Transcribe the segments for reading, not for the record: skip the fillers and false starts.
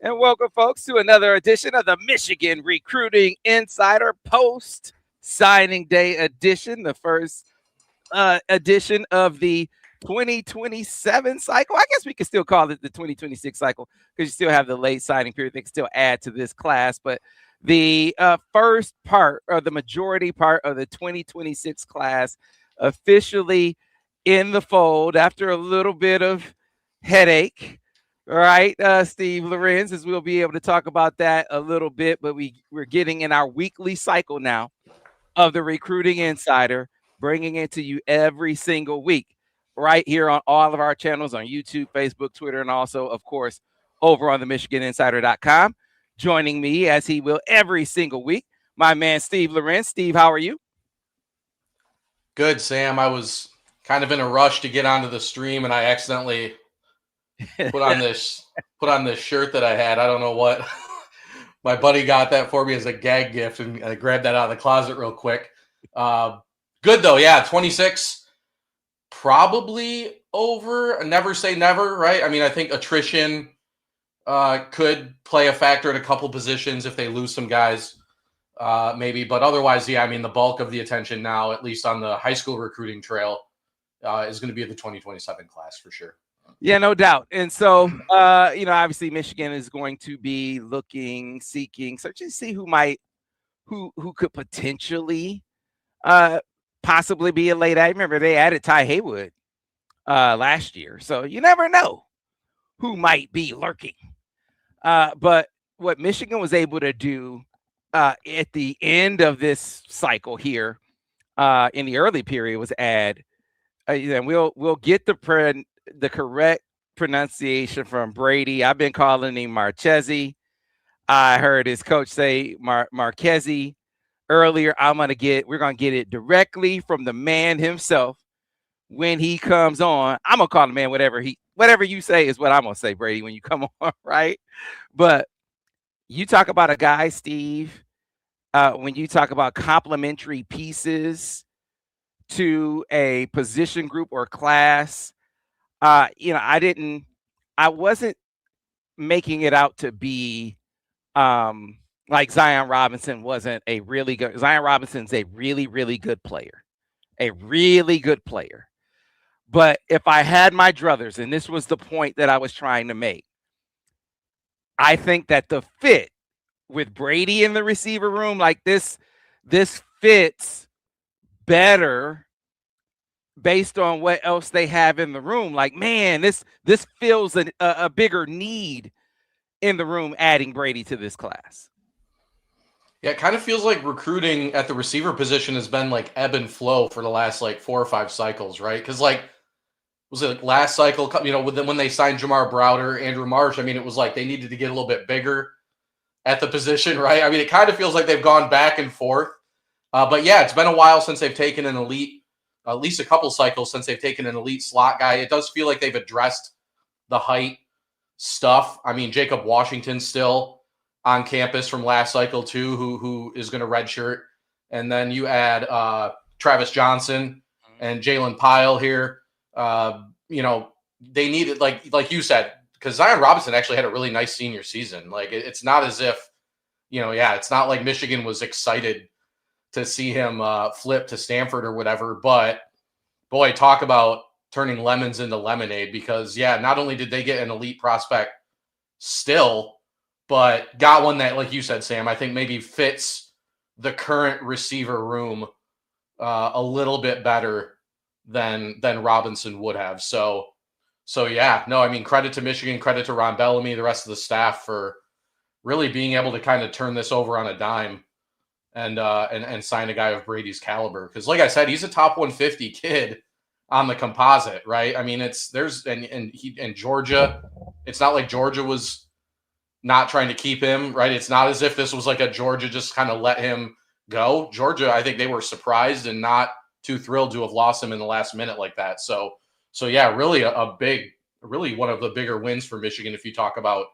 And welcome, folks, to another edition of the Michigan Recruiting Insider Post Signing Day edition, the first edition of the 2027 cycle. I guess we could still call it the 2026 cycle because you still have the late signing period. They can still add to this class, but the first part or the majority part of the 2026 class officially in the fold after a little bit of headache. All right, Steve Lorenz, as we'll be able to talk about that a little bit, but we're getting in our weekly cycle now of the Recruiting Insider, bringing it to you every single week, right here on all of our channels on YouTube, Facebook, Twitter, and also, of course, over on the MichiganInsider.com. Joining me, as he will every single week, my man Steve Lorenz. Steve, how are you? Good, Sam. I was kind of in a rush to get onto the stream, and I accidentally put on this shirt that I had. I don't know what. My buddy got that for me as a gag gift, and I grabbed that out of the closet real quick. Good though, yeah. 26, probably over. Never say never, right? I mean, I think attrition could play a factor at a couple positions if they lose some guys, maybe. But otherwise, yeah. I mean, the bulk of the attention now, at least on the high school recruiting trail, is going to be the 2027 class for sure. Yeah, no doubt. And so, obviously Michigan is going to be looking, seeking, searching to see who could potentially possibly be a late add. Remember, they added Ty Haywood last year. So you never know who might be lurking. But what Michigan was able to do at the end of this cycle here in the early period was add, and we'll get the correct pronunciation from Brady. I've been calling him Marchese. I heard his coach say Marquese earlier. We're gonna get it directly from the man himself when he comes on. I'm gonna call the man whatever you say is what I'm gonna say, Brady, when you come on, right? But you talk about a guy, Steve, when you talk about complementary pieces to a position group or class. I wasn't making it out to be like Zion Robinson's a really really good player, a really good player. But if I had my druthers, and this was the point that I was trying to make, I think that the fit with Brady in the receiver room, like this fits better based on what else they have in the room. Like, man, this feels a bigger need in the room adding Brady to this class. Yeah, it kind of feels like recruiting at the receiver position has been like ebb and flow for the last like 4 or 5 cycles, right? Because was it like last cycle, when they signed Jamar Browder, Andrew Marsh, I mean, it was like they needed to get a little bit bigger at the position, right? I mean, it kind of feels like they've gone back and forth. But yeah, it's been a while since they've taken an elite, at least a couple cycles since they've taken an elite slot guy. It does feel like they've addressed the height stuff. I mean, Jacob Washington's still on campus from last cycle too, who is going to redshirt. And then you add Travis Johnson and Jalen Pyle here. They needed, like you said, because Zion Robinson actually had a really nice senior season. Like it's not as if, it's not like Michigan was excited to see him flip to Stanford or whatever. But boy, talk about turning lemons into lemonade, because not only did they get an elite prospect still, but got one that, like you said, Sam, I think maybe fits the current receiver room a little bit better than Robinson would have. So yeah, no, I mean, credit to Michigan, credit to Ron Bellamy, the rest of the staff for really being able to kind of turn this over on a dime and sign a guy of Brady's caliber. Because like I said, he's a top 150 kid on the composite, right? I mean, and Georgia, it's not like Georgia was not trying to keep him, right? It's not as if this was like a Georgia just kind of let him go. Georgia, I think they were surprised and not too thrilled to have lost him in the last minute like that. So yeah, really really one of the bigger wins for Michigan if you talk about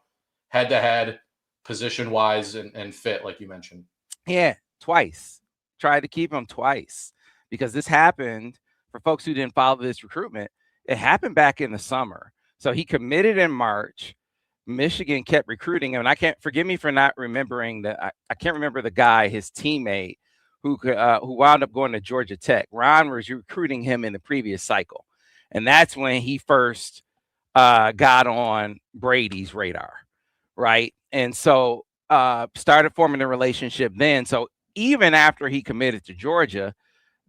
head-to-head, position-wise, and fit, like you mentioned. Yeah, twice. Tried to keep him twice because this happened, for folks who didn't follow this recruitment, it happened back in the summer. So he committed in March. Michigan kept recruiting him. And I can't, forgive me for not remembering I can't remember the guy, his teammate, who wound up going to Georgia Tech. Ron was recruiting him in the previous cycle. And that's when he first got on Brady's radar, right? And so started forming a relationship then. So even after he committed to Georgia,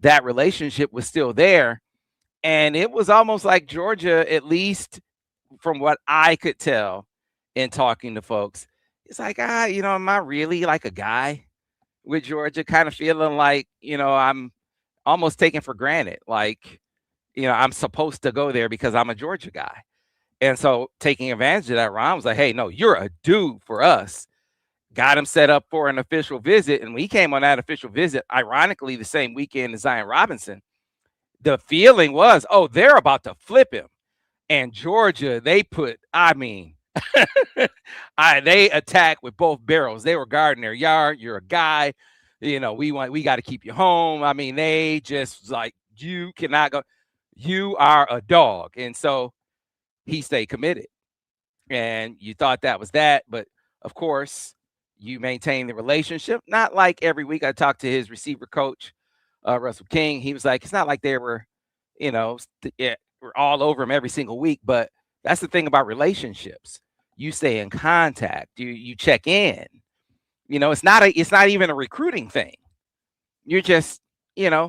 that relationship was still there. And it was almost like Georgia, at least from what I could tell in talking to folks, it's like, am I really like a guy with Georgia? Kind of feeling like, I'm almost taken for granted. Like, I'm supposed to go there because I'm a Georgia guy. And so taking advantage of that, Ron was like, hey, no, you're a dude for us. Got him set up for an official visit. And we came on that official visit, ironically, the same weekend as Zion Robinson. The feeling was, oh, they're about to flip him. And Georgia, they they attack with both barrels. They were guarding their yard. You're a guy, we got to keep you home. I mean, they just like, you cannot go. You are a dog. And so he stayed committed. And you thought that was that. But of course, you maintain the relationship. Not like every week. I talked to his receiver coach, Russell King. He was like, it's not like they were, we're all over him every single week. But that's the thing about relationships. You stay in contact. You check in. It's not even a recruiting thing. You're just,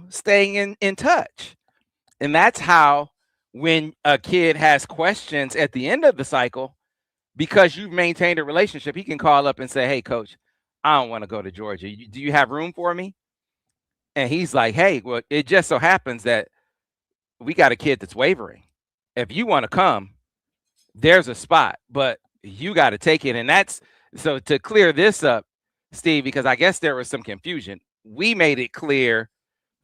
staying in touch. And that's how, when a kid has questions at the end of the cycle, because you've maintained a relationship, he can call up and say, hey, coach, I don't want to go to Georgia. Do you have room for me? And he's like, hey, well, it just so happens that we got a kid that's wavering. If you want to come, there's a spot, but you got to take it. And that's so, to clear this up, Steve, because I guess there was some confusion. We made it clear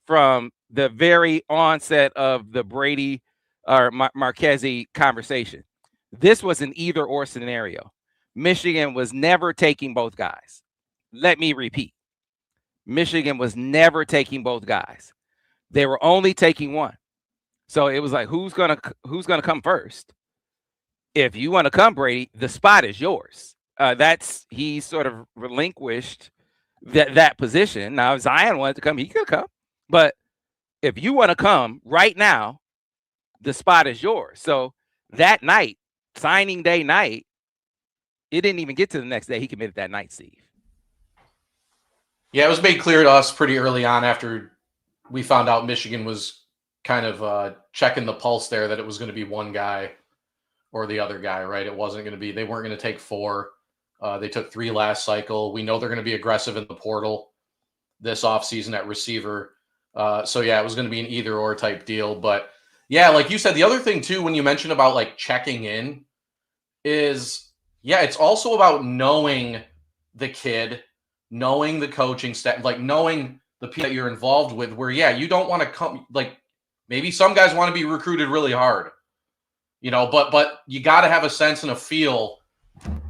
from the very onset of the Brady or Marchese conversation. This was an either or scenario. Michigan was never taking both guys. Let me repeat. Michigan was never taking both guys. They were only taking one. So it was like, who's gonna come first? If you want to come, Brady, the spot is yours. He sort of relinquished that position. Now, if Zion wanted to come, he could come. But if you want to come right now, the spot is yours. So that night, signing day night, it didn't even get to the next day. He committed that night, Steve. Yeah, it was made clear to us pretty early on after we found out Michigan was kind of checking the pulse there that it was going to be one guy or the other guy, right? It wasn't going to be, they weren't going to take four. They took 3 last cycle. We know they're going to be aggressive in the portal this offseason at receiver. So yeah, it was going to be an either or type deal. But yeah, like you said, the other thing too, when you mentioned about like checking in is, yeah, it's also about knowing the kid, knowing the coaching staff, like knowing the people that you're involved with, where, yeah, you don't want to come, like maybe some guys want to be recruited really hard, but you got to have a sense and a feel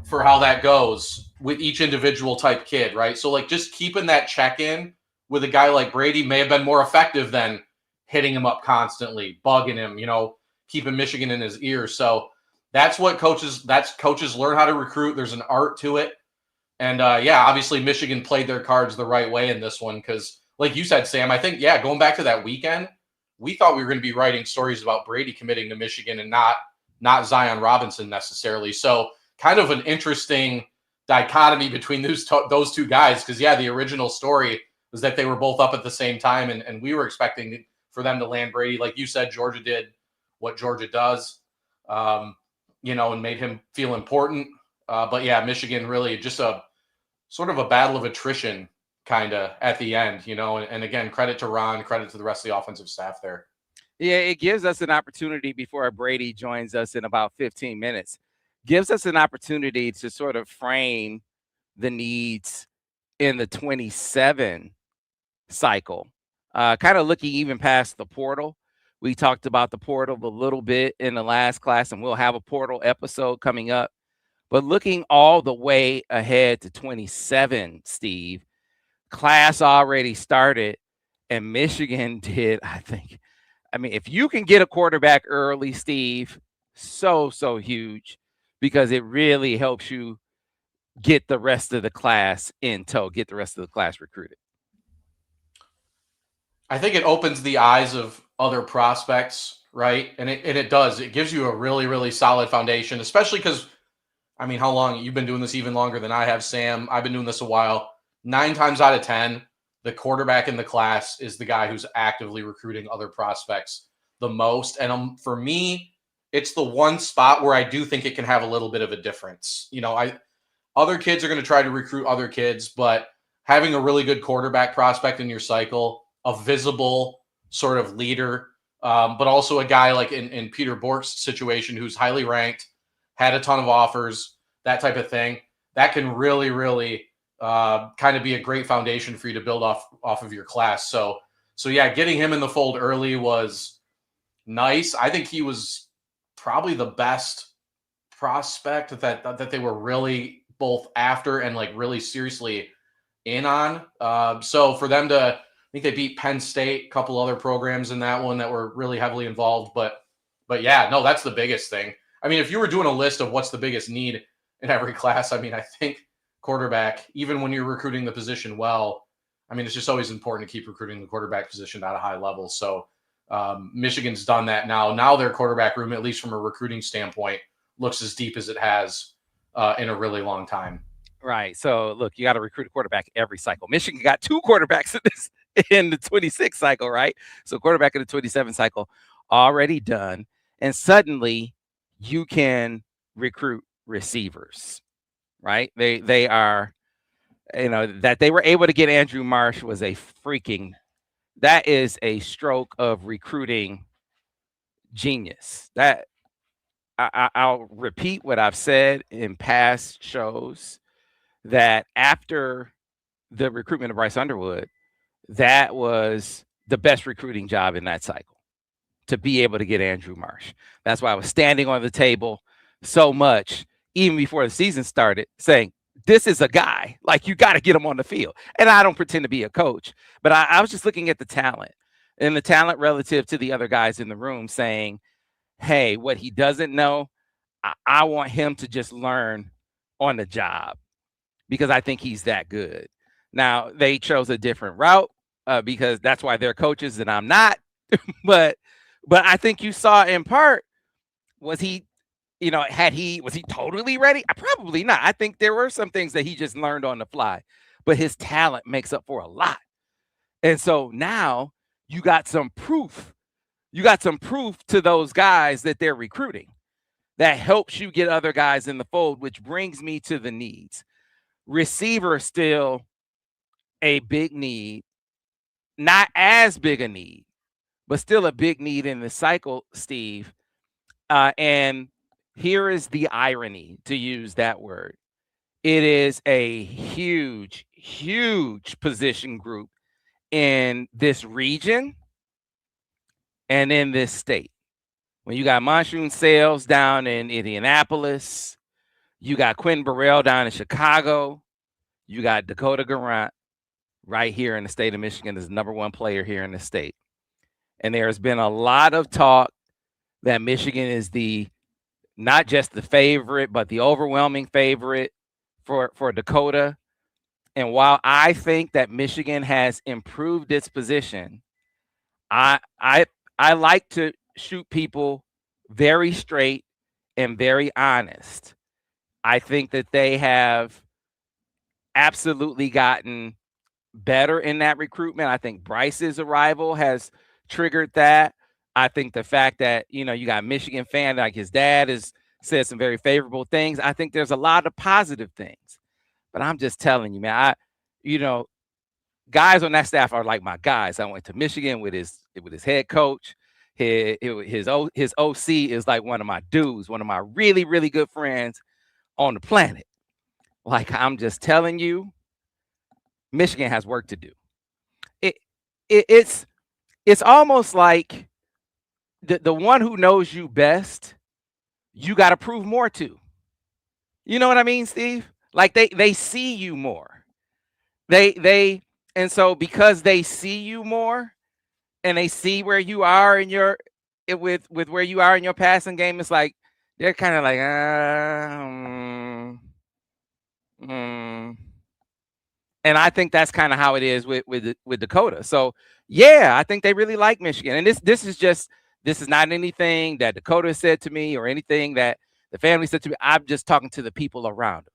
for how that goes with each individual type kid, right? So like just keeping that check-in with a guy like Brady may have been more effective than hitting him up constantly, bugging him, keeping Michigan in his ear. So that's what coaches learn how to recruit. There's an art to it. And obviously Michigan played their cards the right way in this one because, like you said, Sam, I think, going back to that weekend, we thought we were going to be writing stories about Brady committing to Michigan and not Zion Robinson necessarily. So kind of an interesting dichotomy between those two guys because, the original story was that they were both up at the same time, and we were expecting for them to land Brady. Like you said, Georgia did what Georgia does, and made him feel important. But Michigan really just a sort of a battle of attrition kind of at the end, and again, credit to Ron, credit to the rest of the offensive staff there. Yeah, it gives us an opportunity before Brady joins us in about 15 minutes, gives us an opportunity to sort of frame the needs in the 27 cycle, kind of looking even past the portal. We talked about the portal a little bit in the last class, and we'll have a portal episode coming up. But looking all the way ahead to 27, Steve, class already started, and Michigan did, I mean, if you can get a quarterback early, Steve, so huge. because it really helps you get the rest of the class in tow, get the rest of the class recruited. I think it opens the eyes of other prospects, right? And it does. It gives you a really, really solid foundation, especially because, I mean, how long? You've been doing this even longer than I have, Sam. I've been doing this a while. 9 times out of 10, the quarterback in the class is the guy who's actively recruiting other prospects the most. And for me, it's the one spot where I do think it can have a little bit of a difference. Other kids are going to try to recruit other kids, but having a really good quarterback prospect in your cycle, a visible sort of leader, but also a guy like in Peter Bork's situation who's highly ranked, had a ton of offers, that type of thing, that can really, really kind of be a great foundation for you to build off of your class. So yeah, getting him in the fold early was nice. I think he was probably the best prospect that they were really both after and like really seriously in on. So for them to, I think they beat Penn State, a couple other programs in that one that were really heavily involved. But yeah, no, that's the biggest thing. I mean, if you were doing a list of what's the biggest need in every class, I mean, I think quarterback, even when you're recruiting the position well, I mean, it's just always important to keep recruiting the quarterback position at a high level. So Michigan's done that now. Now their quarterback room, at least from a recruiting standpoint, looks as deep as it has in a really long time. Right. So look, you got to recruit a quarterback every cycle. Michigan got 2 quarterbacks in the 26 cycle, right? So quarterback in the 27 cycle already done. And suddenly you can recruit receivers, right? They are, that they were able to get Andrew Marsh was that is a stroke of recruiting genius. That I'll repeat what I've said in past shows, that after the recruitment of Bryce Underwood, that was the best recruiting job in that cycle, to be able to get Andrew Marsh. That's why I was standing on the table so much, even before the season started, saying, this is a guy, like, you got to get him on the field. And I don't pretend to be a coach, but I was just looking at the talent relative to the other guys in the room, saying, hey, what he doesn't know, I want him to just learn on the job, because I think he's that good. Now, they chose a different route because that's why they're coaches and I'm not. but I think you saw in part, was he totally ready? Probably not. I think there were some things that he just learned on the fly, but his talent makes up for a lot. And so now you got some proof. You got some proof to those guys that they're recruiting that helps you get other guys in the fold, which brings me to the needs. Receiver still a big need, not as big a need, but still a big need in the cycle, Steve. And here is the irony, to use that word. It is a huge, huge position group in this region and in this state. When you got Monsoon Sales down in Indianapolis, you got Quentin Burrell down in Chicago, you got Dakota Garant right here in the state of Michigan as the #1 player here in the state. And there's been a lot of talk that Michigan is not just the favorite, but the overwhelming favorite for Dakota. And while I think that Michigan has improved its position, I like to shoot people very straight and very honest. I think that they have absolutely gotten better in that recruitment. I think Bryce's arrival has triggered that. I think the fact that, you got Michigan fan, like his dad has said some very favorable things. I think there's a lot of positive things. But I'm just telling you, man, guys on that staff are like my guys. I went to Michigan with his head coach. His OC is like one of my dudes, one of my really, really good friends on the planet. Like, I'm just telling you, Michigan has work to do. It's almost like the one who knows you best, you got to prove more to. You know what I mean, Steve? Like, they see you more. And so because they see you more and they see where you are in your with where you are in your passing game, it's like, they're kind of like, mm. And I think that's kind of how it is with Dakota. So yeah, I think they really like Michigan. And this is not anything that Dakota said to me or anything that the family said to me. I'm just talking to the people around him,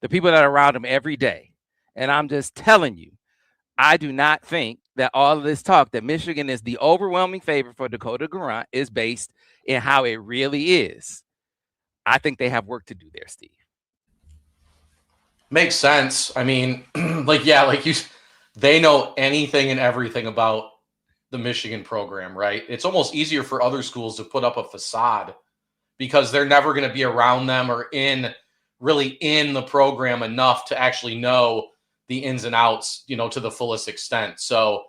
the people that are around him every day. And I'm just telling you, I do not think that all of this talk that Michigan is the overwhelming favorite for Dakota Grant is based in how it really is. I think they have work to do there, Steve. Makes sense. I mean, like they know anything and everything about the Michigan program, right? It's almost easier for other schools to put up a facade because they're never going to be around them or really in the program enough to actually know the ins and outs, to the fullest extent. So,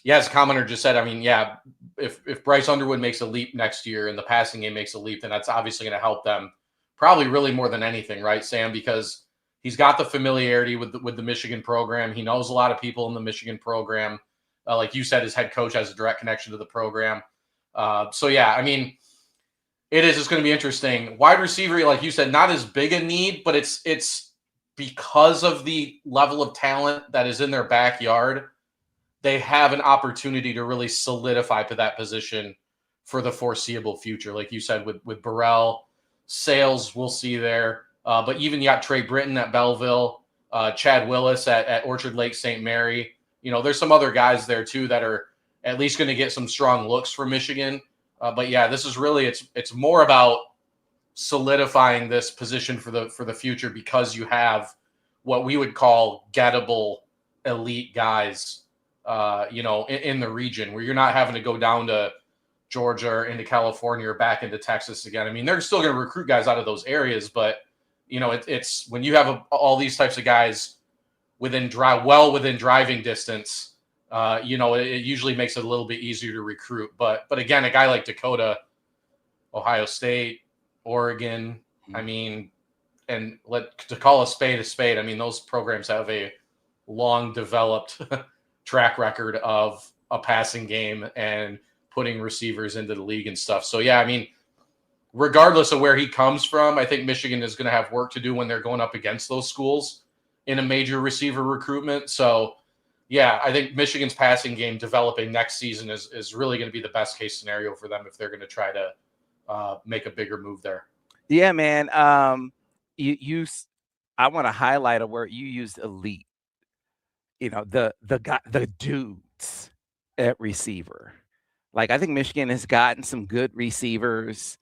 yeah, as a commenter just said, I mean, yeah, if Bryce Underwood makes a leap next year and the passing game makes a leap, then that's obviously going to help them probably really more than anything, right, Sam? Because he's got the familiarity with the Michigan program. He knows a lot of people in the Michigan program. Like you said, his head coach has a direct connection to the program. So yeah, I mean, it's going to be interesting. Wide receiver, like you said, not as big a need, but it's because of the level of talent that is in their backyard. They have an opportunity to really solidify to that position for the foreseeable future. Like you said, with Burrell, Sales, we'll see there. But even you got Trey Britton at Belleville, Chad Willis at Orchard Lake St. Mary. There's some other guys there too that are at least going to get some strong looks for Michigan. But yeah, this is really it's more about solidifying this position for the future because you have what we would call gettable elite guys, in the region where you're not having to go down to Georgia or into California or back into Texas again. I mean, they're still going to recruit guys out of those areas, but it's when you have all these types of guys within driving distance. It usually makes it a little bit easier to recruit. But again, a guy like Dakota, Ohio State, Oregon, I mean, and to call a spade, I mean, those programs have a long developed track record of a passing game and putting receivers into the league and stuff. So yeah, I mean, regardless of where he comes from, I think Michigan is going to have work to do when they're going up against those schools in a major receiver recruitment. So yeah, I think Michigan's passing game developing next season is really going to be the best case scenario for them if they're going to try to make a bigger move there. Yeah, man. I want to highlight a word you used, elite. The dudes at receiver. Like I think Michigan has gotten some good receivers.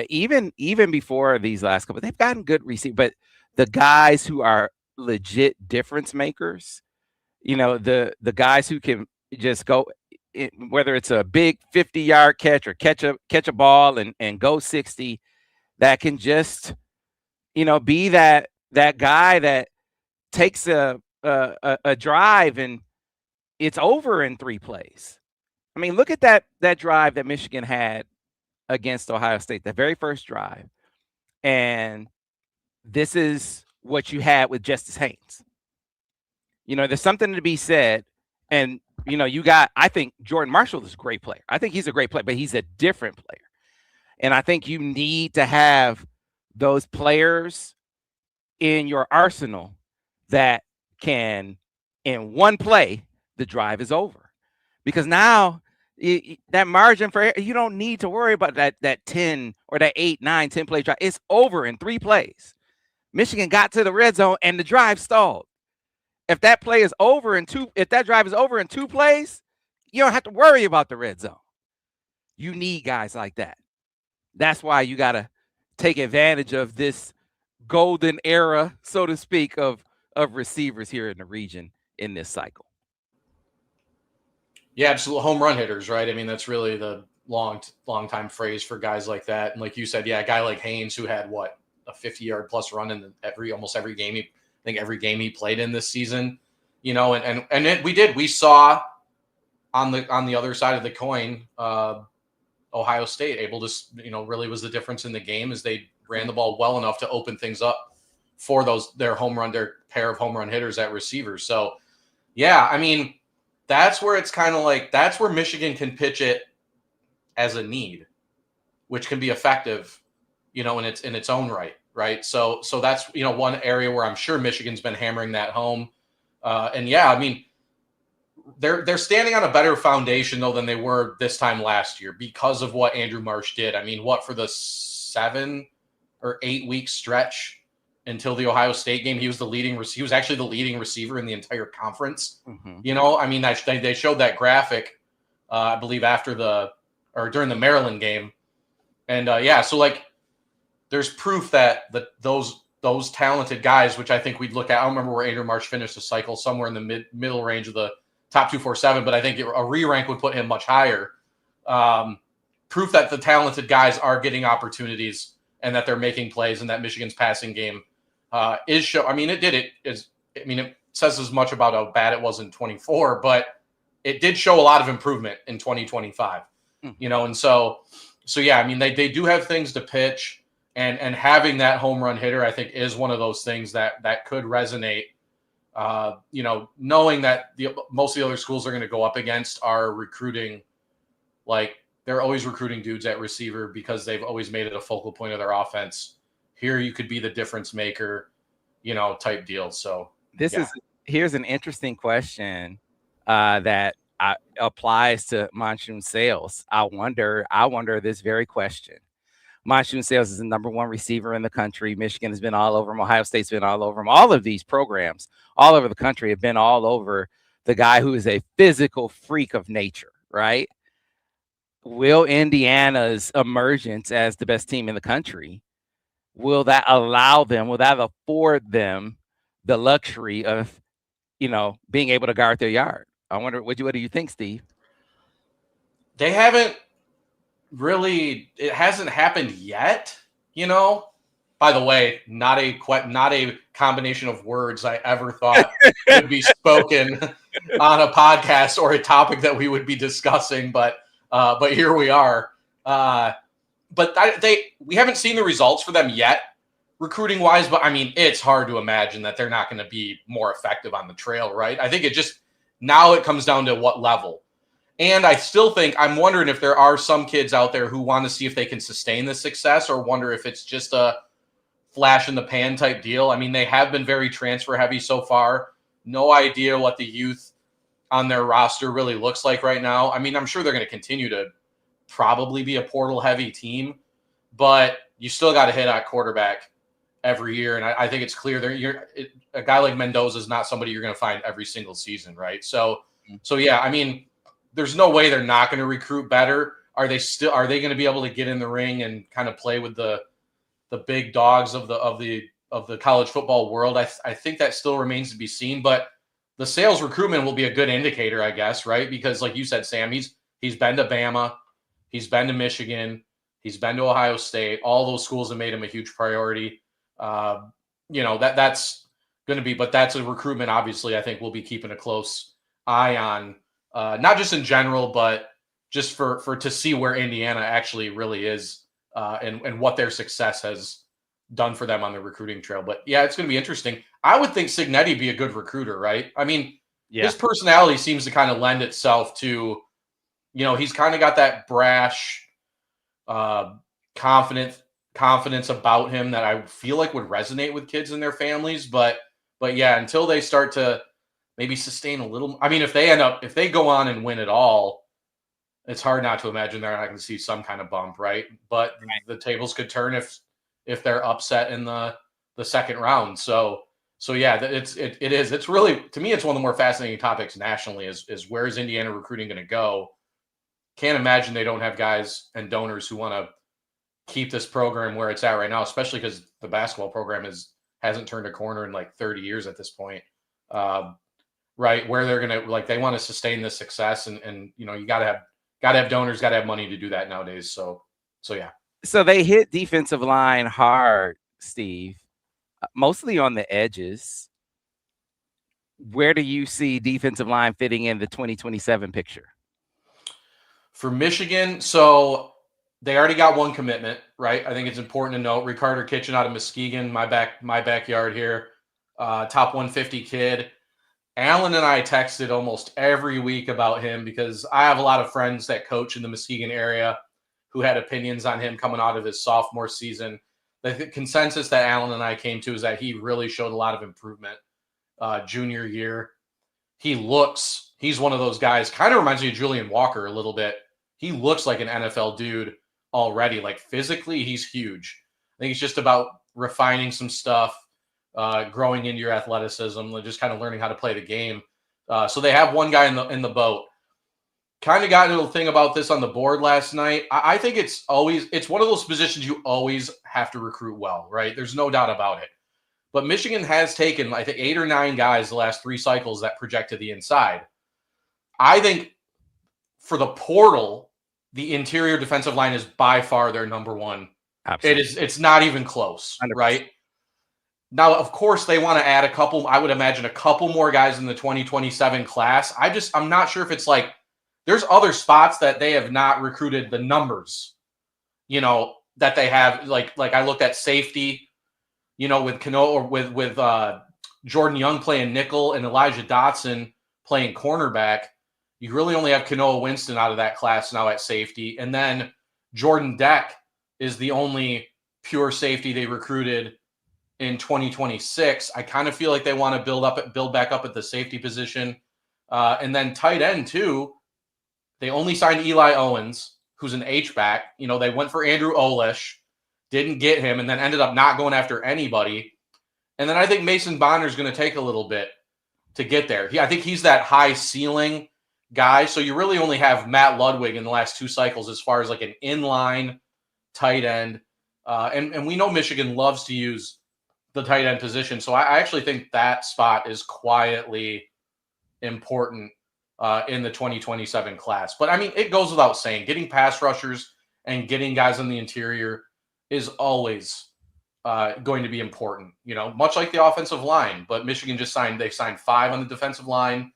Even before these last couple, they've gotten good receivers, but the guys who are legit difference makers, the guys who can just go, whether it's a big 50-yard catch or catch a ball and go 60, that can just be that guy that takes a drive and it's over in 3 plays. I mean, look at that drive that Michigan had against Ohio State, the very first drive, and this is what you had with Justice Haynes. There's something to be said, and I think Jordan Marshall is a great player. I think he's a great player, but he's a different player, and I think you need to have those players in your arsenal that can, in one play, the drive is over. Because now that margin for you don't need to worry about that 10 or that 8, 9, 10 play drive. It's over in 3 plays. Michigan got to the red zone and the drive stalled. If that drive is over in 2 plays, you don't have to worry about the red zone. You need guys like that. That's why you got to take advantage of this golden era, so to speak, of receivers here in the region in this cycle. Yeah, absolutely. Home run hitters, right? I mean, that's really the long time phrase for guys like that. And like you said, yeah, a guy like Haynes who had a 50-yard plus run in almost every game. I think every game he played in this season, and we saw on the other side of the coin, Ohio State able to, really was the difference in the game as they ran the ball well enough to open things up for their pair of home run hitters at receivers. So yeah, I mean, that's where it's kind of that's where Michigan can pitch it as a need, which can be effective in its own right, right? So that's one area where I'm sure Michigan's been hammering that home, and yeah, I mean they're standing on a better foundation though than they were this time last year because of what Andrew Marsh did. I mean, what for the 7 or 8 week stretch until the Ohio State game, he was actually the leading receiver in the entire conference. Mm-hmm. I mean, they showed that graphic, I believe during the Maryland game, and so like there's proof that those talented guys, which I think we'd look at. I don't remember where Andrew Marsh finished the cycle, somewhere in the middle range of the top 247, but I think a re-rank would put him much higher. Proof that the talented guys are getting opportunities and that they're making plays, and that Michigan's passing game is show. I mean, it says as much about how bad it was in 24, but it did show a lot of improvement in 2025. Mm-hmm. And so yeah, I mean, they do have things to pitch, and having that home run hitter, I think, is one of those things that could resonate. Knowing that most of the other schools are going to go up against are recruiting, like they're always recruiting dudes at receiver because they've always made it a focal point of their offense. Here you could be the difference maker, type deal. So here's an interesting question that applies to Monsoon Sales. I wonder this very question. Monsoon Sales is the number one receiver in the country. Michigan has been all over him. Ohio State's been all over him. All of these programs all over the country have been all over the guy who is a physical freak of nature, right? Will Indiana's emergence as the best team in the country, will that afford them the luxury of, being able to guard their yard? I wonder, what do you think, Steve? They haven't really, it hasn't happened yet, By the way, not a combination of words I ever thought would be spoken on a podcast or a topic that we would be discussing, but here we are. But we haven't seen the results for them yet, recruiting wise. But I mean, it's hard to imagine that they're not going to be more effective on the trail, right? I think now it comes down to what level. And I still think, I'm wondering if there are some kids out there who want to see if they can sustain this success, or wonder if it's just a flash in the pan type deal. I mean, they have been very transfer heavy so far. No idea what the youth on their roster really looks like right now. I mean, I'm sure they're going to continue to probably be a portal heavy team, but you still got to hit at quarterback every year. And I think it's clear a guy like Mendoza is not somebody you're going to find every single season, right? So yeah, I mean, there's no way they're not going to recruit better. Are they going to be able to get in the ring and kind of play with the big dogs of the college football world? I think that still remains to be seen, but the sales recruitment will be a good indicator, I guess, right? Because like you said, Sam, he's been to Bama, he's been to Michigan, he's been to Ohio State. All those schools have made him a huge priority. That's going to be, but that's a recruitment, obviously, I think we'll be keeping a close eye on. Not just in general, but just for to see where Indiana actually really is, and what their success has done for them on the recruiting trail. But yeah, it's going to be interesting. I would think Signetti be a good recruiter, right? I mean, his personality seems to kind of lend itself to, he's kind of got that brash, confidence about him that I feel like would resonate with kids and their families. But yeah, until they start to maybe sustain a little. I mean, if they go on and win it all, it's hard not to imagine they're not going to see some kind of bump, right? But the tables could turn if they're upset in the second round. So yeah, it's really, to me, it's one of the more fascinating topics nationally is where is Indiana recruiting going to go? Can't imagine they don't have guys and donors who want to keep this program where it's at right now, especially because the basketball program hasn't turned a corner in like 30 years at this point. Right, where they're gonna, they want to sustain this success, and you gotta have donors, gotta have money to do that nowadays. So yeah. So they hit defensive line hard, Steve, mostly on the edges. Where do you see defensive line fitting in the 2027 picture? For Michigan, so they already got one commitment, right? I think it's important to note Ricardo Kitchen out of Muskegon, my backyard here, top 150 kid. Alan and I texted almost every week about him because I have a lot of friends that coach in the Muskegon area who had opinions on him coming out of his sophomore season. The consensus that Alan and I came to is that he really showed a lot of improvement junior year. He's one of those guys, kind of reminds me of Julian Walker a little bit. He looks like an NFL dude already. Like physically, he's huge. I think it's just about refining some stuff, growing into your athleticism, just kind of learning how to play the game. So they have one guy in the boat. Kind of got into a thing about this on the board last night. I think it's one of those positions you always have to recruit well, right? There's no doubt about it. But Michigan has taken, I think, 8 or 9 guys the last 3 cycles that project to the inside. I think for the portal, the interior defensive line is by far their number one. Absolutely. It's not even close, 100%. Right? Now, of course, they want to add I would imagine a couple more guys in the 2027 class. I'm not sure if it's like, there's other spots that they have not recruited the numbers, that they have. Like I looked at safety, with Cano or with Jordan Young playing nickel and Elijah Dotson playing cornerback. You really only have Kanoa Winston out of that class now at safety. And then Jordan Deck is the only pure safety they recruited in 2026. I kind of feel like they want to build back up at the safety position. And then tight end too. They only signed Eli Owens, who's an H-back. They went for Andrew Olish, didn't get him, and then ended up not going after anybody. And then I think Mason Bonner is going to take a little bit to get there. I think he's that high ceiling guy. So you really only have Matt Ludwig in the last 2 cycles as far as like an inline tight end. And we know Michigan loves to use the tight end position. So I actually think that spot is quietly important in the 2027 class. But I mean, it goes without saying, getting pass rushers and getting guys on the interior is always going to be important, much like the offensive line. But Michigan they signed 5 on the defensive line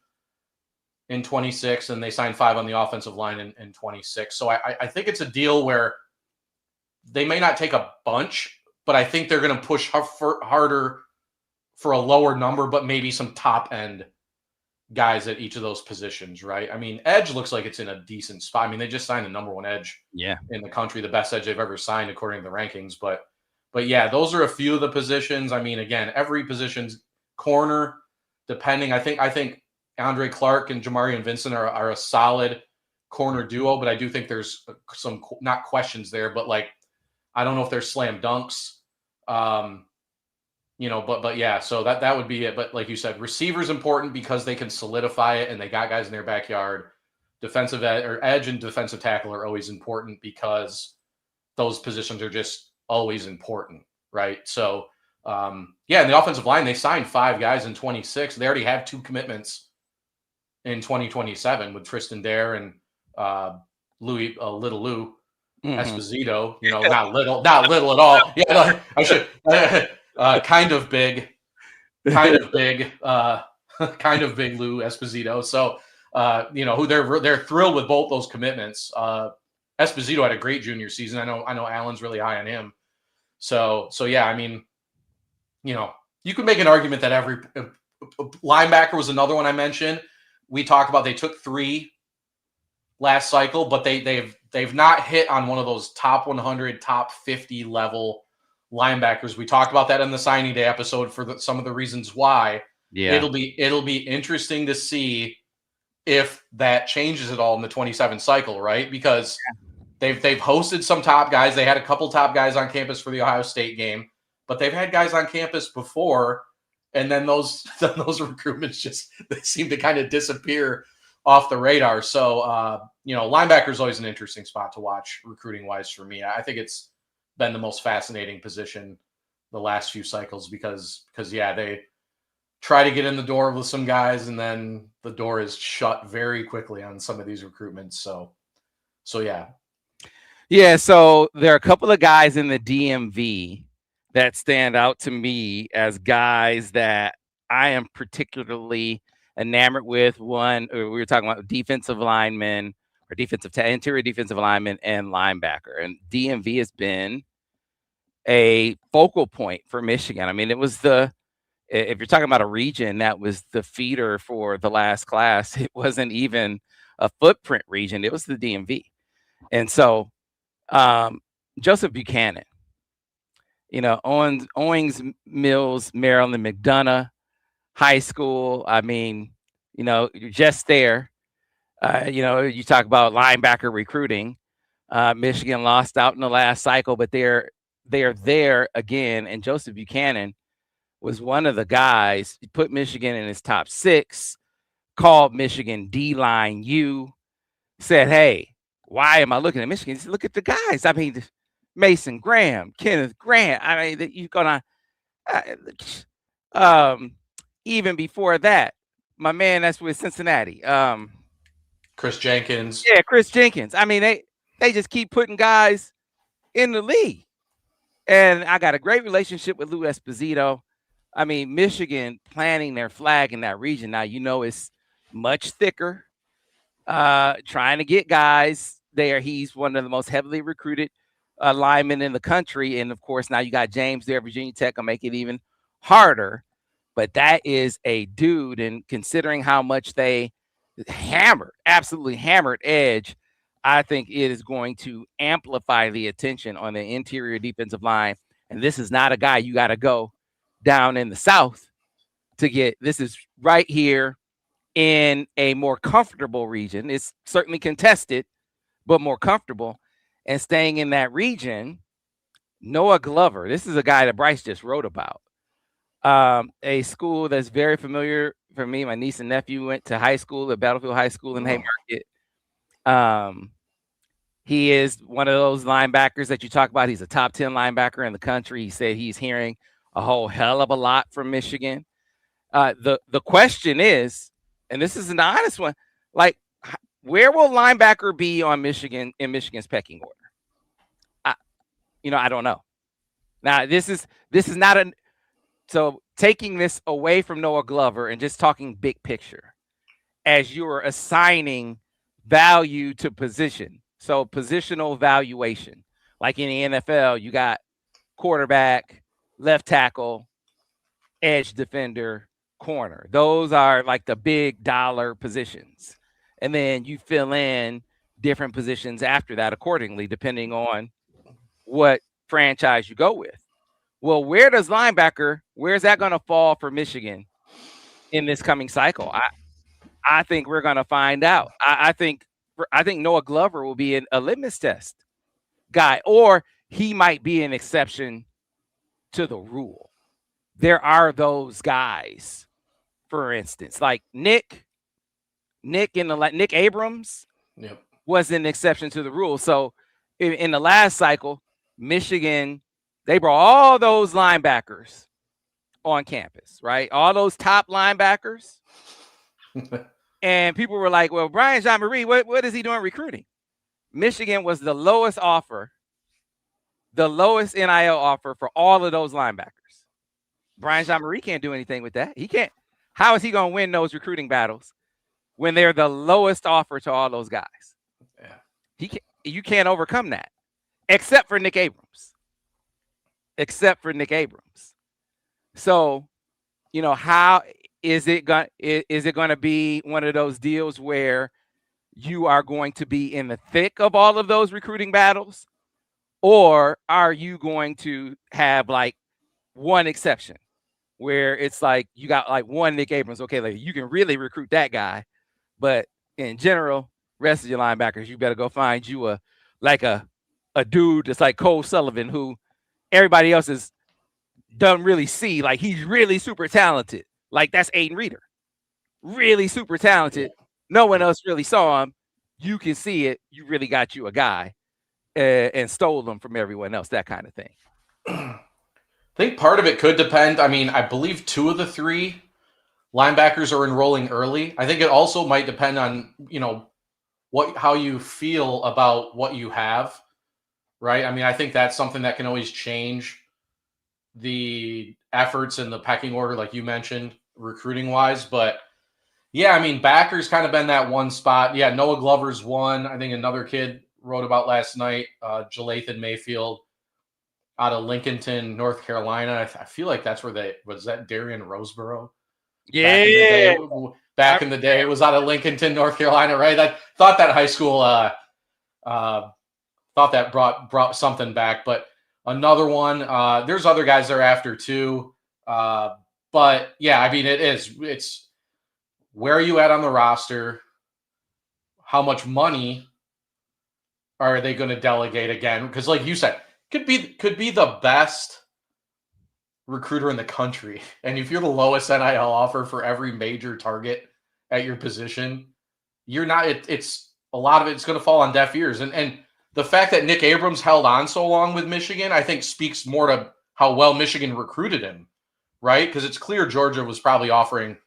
in 26, and they signed 5 on the offensive line in 26. So I think it's a deal where they may not take a bunch, but I think they're going to push harder for a lower number, but maybe some top end guys at each of those positions, right? I mean, edge looks like it's in a decent spot. I mean, they just signed the number 1 edge in the country, the best edge they've ever signed according to the rankings. But yeah, those are a few of the positions. I mean, again, every position's corner, depending. I think Andre Clark and Jamarian Vincent are a solid corner duo, but I do think there's some not questions there, but like I don't know if they're slam dunks. But yeah, so that would be it. But like you said, receivers important because they can solidify it and they got guys in their backyard. Defensive edge and defensive tackle are always important because those positions are just always important, right? So in the offensive line, they signed 5 guys in 26. They already have 2 commitments in 2027 with Tristan Dare and Little Lou Esposito. Not little at all. Yeah, I should. Kind of big Lou Esposito. So, who they're thrilled with both those commitments. Esposito had a great junior season. I know Allen's really high on him. So yeah, I mean, you could make an argument that every linebacker was another one I mentioned. We talked about they took 3 last cycle, but they've not hit on one of those top 100, top 50 level linebackers. We talked about that in the signing day episode for some of the reasons why. Yeah, it'll be interesting to see if that changes at all in the 27 cycle, right? Because they've hosted some top guys. They had a couple top guys on campus for the Ohio State game, but they've had guys on campus before, and then those recruitments just they seem to kind of disappear off the radar. So linebacker is always an interesting spot to watch recruiting wise for me. I think it's been the most fascinating position the last few cycles because they try to get in the door with some guys and then the door is shut very quickly on some of these recruitments. So yeah. Yeah. So there are a couple of guys in the DMV that stand out to me as guys that I am particularly enamored with. One, we were talking about defensive linemen or interior defensive lineman and linebacker. And DMV has been a focal point for Michigan. I mean, it was if you're talking about a region that was the feeder for the last class, it wasn't even a footprint region. It was the DMV. And so Joseph Buchanan, Owings Mills, Maryland, McDonough High School. I mean, you're just there. You talk about linebacker recruiting. Michigan lost out in the last cycle, but they're there again. And Joseph Buchanan was one of the guys who put Michigan in his top 6, called Michigan D-line U, said, "Hey, why am I looking at Michigan?" He said, "Look at the guys. I mean, Mason Graham, Kenneth Grant. I mean, that you're gonna." Even before that, my man that's with Cincinnati. Chris Jenkins. Yeah, Chris Jenkins. I mean, they just keep putting guys in the league. And I got a great relationship with Lou Esposito. I mean, Michigan planting their flag in that region. Now, it's much thicker, trying to get guys there. He's one of the most heavily recruited linemen in the country. And, of course, now you got James there, Virginia Tech, will make it even harder. But that is a dude. And considering how much they absolutely hammered Edge, I think it is going to amplify the attention on the interior defensive line. And this is not a guy you got to go down in the South to get. This is right here in a more comfortable region. It's certainly contested, but more comfortable. And staying in that region, Noah Glover. This is a guy that Bryce just wrote about. A school that's very familiar for me. My niece and nephew went to high school at Battlefield High School in Haymarket. He is one of those linebackers that you talk about. He's a top 10 linebacker in the country. He said he's hearing a whole hell of a lot from Michigan. The question is, and this is an honest one, like, where will linebacker be on Michigan in Michigan's pecking order? I don't know. Now, this is not a. So taking this away from Noah Glover and just talking big picture, as you're assigning value to position. So positional valuation, like in the NFL, you got quarterback, left tackle, edge defender, corner. Those are like the big dollar positions. And then you fill in different positions after that accordingly, depending on what franchise you go with. Well, where's that going to fall for Michigan in this coming cycle? I think we're going to find out. I think Noah Glover will be a litmus test guy, or he might be an exception to the rule. There are those guys, for instance, like Nick Abrams was an exception to the rule. So in the last cycle, Michigan, they brought all those linebackers on campus, right? All those top linebackers. And people were like, well, Brian Jean-Marie, what is he doing recruiting? Michigan was the lowest NIL offer for all of those linebackers. Brian Jean-Marie can't do anything with that. He can't. How is he going to win those recruiting battles when they're the lowest offer to all those guys? Yeah. You can't overcome that, except for Nick Abrams. So, how is it going to be one of those deals where you are going to be in the thick of all of those recruiting battles, or are you going to have like one exception where it's like you got like one Nick Abrams? Okay, like you can really recruit that guy, but in general, rest of your linebackers, you better go find you a dude that's like Cole Sullivan, who everybody else doesn't really see. Like, he's really super talented. Like, that's Aiden Reeder. Really super talented. No one else really saw him. You can see it. You really got you a guy and stole them from everyone else, that kind of thing. I think part of it could depend. I mean, I believe 2 of the 3 linebackers are enrolling early. I think it also might depend on, how you feel about what you have, right? I mean, I think that's something that can always change the efforts in the pecking order, like you mentioned, recruiting wise. But yeah, I mean, backer's kind of been that one spot. Yeah, Noah Glover's one. I think another kid wrote about last night, Jalathan Mayfield out of Lincolnton, North Carolina. I feel like that's where was that Darian Roseborough? Yeah. Back in the day, it was out of Lincolnton, North Carolina, right? I thought that high school thought that brought something back. But another one, there's other guys they're after too. But yeah, I mean, it's where are you at on the roster? How much money are they going to delegate again? Because like you said, could be the best recruiter in the country. And if you're the lowest NIL offer for every major target at your position, you're not, it's a lot of it's going to fall on deaf ears. And the fact that Nick Abrams held on so long with Michigan, I think speaks more to how well Michigan recruited him, right? Because it's clear Georgia was probably offering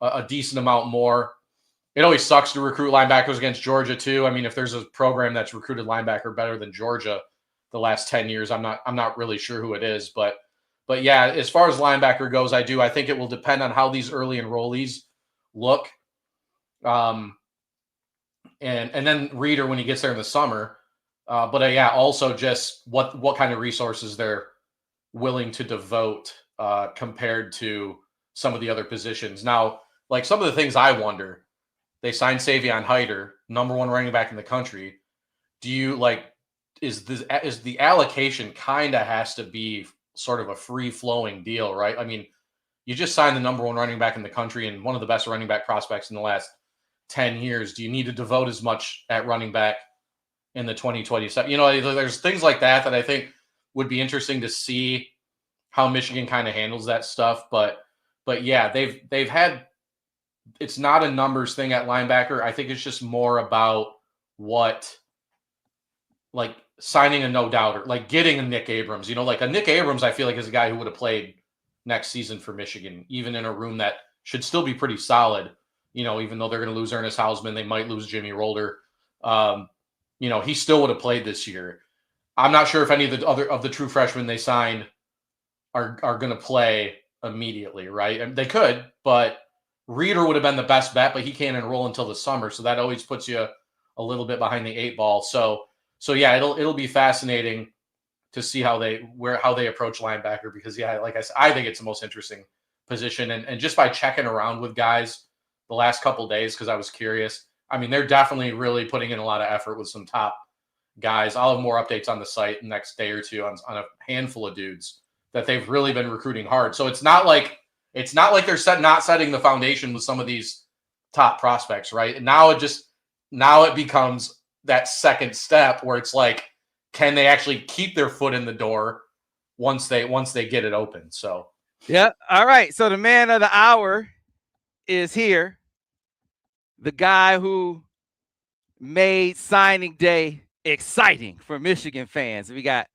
a decent amount more. It always sucks to recruit linebackers against Georgia too. I mean, if there's a program that's recruited linebacker better than Georgia the last 10 years, I'm not really sure who it is, but yeah, as far as linebacker goes, I think it will depend on how these early enrollees look. And then Reeder when he gets there in the summer. But yeah, also just what kind of resources they're willing to devote compared to some of the other positions. Now, like some of the things I wonder, they signed Savion Hyder, number 1 running back in the country. Do you like, is the allocation kind of has to be sort of a free-flowing deal, right? I mean, you just signed the number 1 running back in the country and one of the best running back prospects in the last 10 years. Do you need to devote as much at running back in the 2027? You know, there's things like that I think would be interesting to see how Michigan kind of handles that stuff. But yeah, they've had, it's not a numbers thing at linebacker. I think it's just more about what, like signing a no-doubter, like getting a Nick Abrams. You know, like a Nick Abrams, I feel like is a guy who would have played next season for Michigan, even in a room that should still be pretty solid. You know, even though they're going to lose Ernest Hausman, they might lose Jimmy Rolder. You know, he still would have played this year. I'm not sure if any of the other of the true freshmen they signed are going to play immediately, right? And they could, but Reeder would have been the best bet, but he can't enroll until the summer, so that always puts you a little bit behind the 8 ball. So yeah, it'll be fascinating to see how they approach linebacker, because yeah, like I said, I think it's the most interesting position. And just by checking around with guys the last couple of days, because I was curious, I mean, they're definitely really putting in a lot of effort with some top guys. I'll have more updates on the site the next day or two on a handful of dudes that they've really been recruiting hard. So it's not like they're not setting the foundation with some of these top prospects, right? And now it becomes that second step where it's like, can they actually keep their foot in the door once they get it open? So yeah. All right. So the man of the hour is here. The guy who made signing day exciting for Michigan fans. We got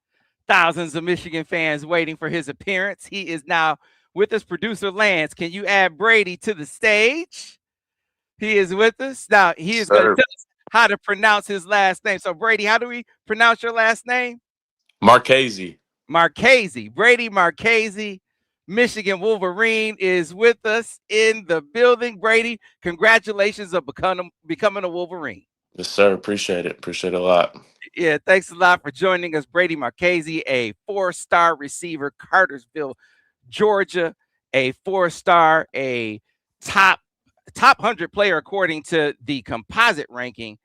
thousands of Michigan fans waiting for his appearance. He is now with us. Producer Lance, can you add Brady to the stage? He is with us. Now, he is going to tell us how to pronounce his last name. So, Brady, how do we pronounce your last name? Marchese. Marchese. Brady Marchese, Michigan Wolverine, is with us in the building. Brady, congratulations on becoming a Wolverine. Yes, sir. Appreciate it. Appreciate it a lot. Yeah, thanks a lot for joining us. Brady Marchese, a 4-star receiver, Cartersville, Georgia, a 4-star, a top 100 player according to the composite ranking.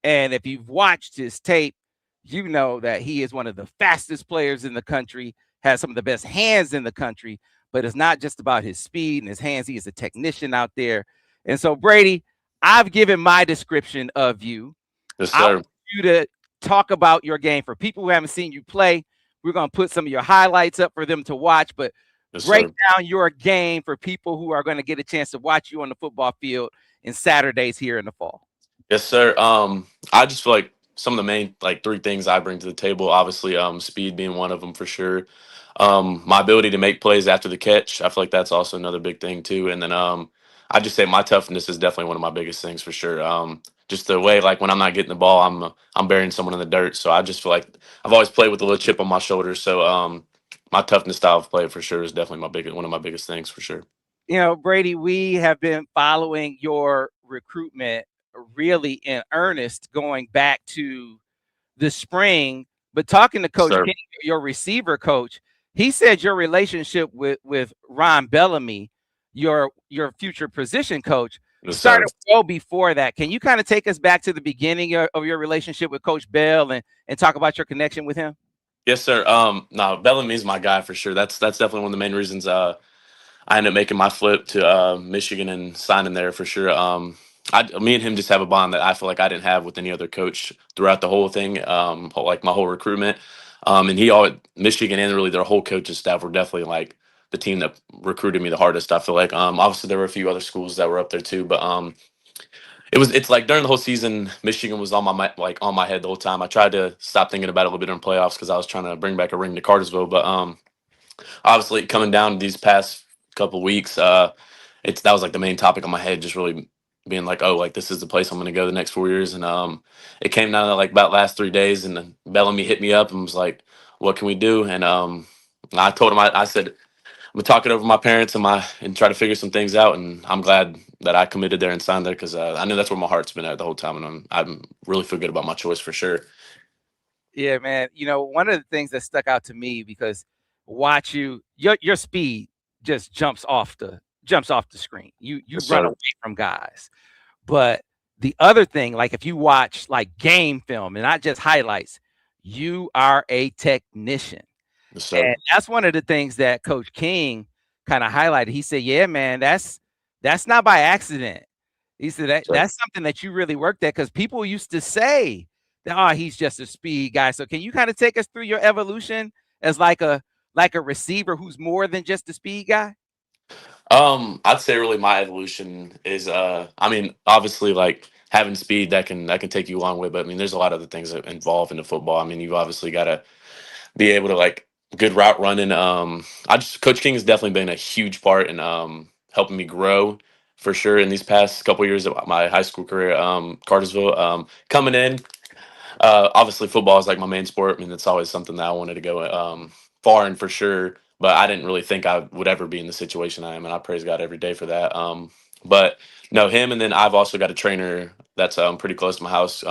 And if you've watched his tape, you know that he is one of the fastest players in the country, has some of the best hands in the country, but it's not just about his speed and his hands. He is a technician out there. And so, Brady, I've given my description of you. Yes, sir. I want you to talk about your game. For people who haven't seen you play, we're going to put some of your highlights up for them to watch, but break down your game for people who are going to get a chance to watch you on the football field in Saturdays here in the fall. Yes, sir. I just feel like some of the main 3 things I bring to the table, obviously, speed being one of them for sure. My ability to make plays after the catch, I feel like that's also another big thing too. And then I just say my toughness is definitely one of my biggest things for sure. Just the way, like when I'm not getting the ball, I'm burying someone in the dirt. So I just feel like I've always played with a little chip on my shoulder. So my toughness style of play for sure is definitely one of my biggest things for sure. You know, Brady, we have been following your recruitment really in earnest going back to the spring. But talking to Coach King, your receiver coach, he said your relationship with Ron Bellamy, your future position coach, Yes, sir. started well before that. Can you kind of take us back to the beginning of your relationship with Coach Bell and talk about your connection with him? Yes, sir. No, Bellamy's my guy for sure. That's definitely one of the main reasons I ended up making my flip to Michigan and signing there for sure. Me and him just have a bond that I feel like I didn't have with any other coach throughout the whole thing, like my whole recruitment. And he always Michigan and really their whole coaching staff were definitely like the team that recruited me the hardest. I feel like obviously there were a few other schools that were up there too, but it's like during the whole season, Michigan was on on my head the whole time. I tried to stop thinking about it a little bit in playoffs because I was trying to bring back a ring to Cartersville, but obviously coming down these past couple weeks, that was like the main topic on my head, just really being like, oh, like this is the place I'm going to go the next 4 years. And it came down to like about last 3 days, and then Bellamy hit me up and was like, what can we do? And I told him, I said, I'm gonna talk it over with my parents and try to figure some things out. And I'm glad that I committed there and signed there because I knew that's where my heart's been at the whole time, and I'm really feel good about my choice for sure. Yeah, man. One of the things that stuck out to me because watch your speed just jumps off the screen. You Yes, run sir. away from guys. But the other thing, like if you watch like game film and not just highlights, you are a technician. Yes, sir. And that's one of the things that Coach King kind of highlighted. He said, yeah, man, that's not by accident. He said Yes, sir. that's something that you really worked at because people used to say that, oh, he's just a speed guy. So can you kind of take us through your evolution as like a receiver who's more than just a speed guy? I'd say really my evolution is I mean, obviously like having speed that can take you a long way, but I mean there's a lot of other things that involve into football. I mean, you've obviously gotta be able to like good route running. Coach King has definitely been a huge part in helping me grow for sure in these past couple years of my high school career. Cartersville, coming in, obviously football is like my main sport. I mean, it's always something that I wanted to go far in for sure. But I didn't really think I would ever be in the situation I am, and I praise God every day for that. But no, him, and then I've also got a trainer that's pretty close to my house.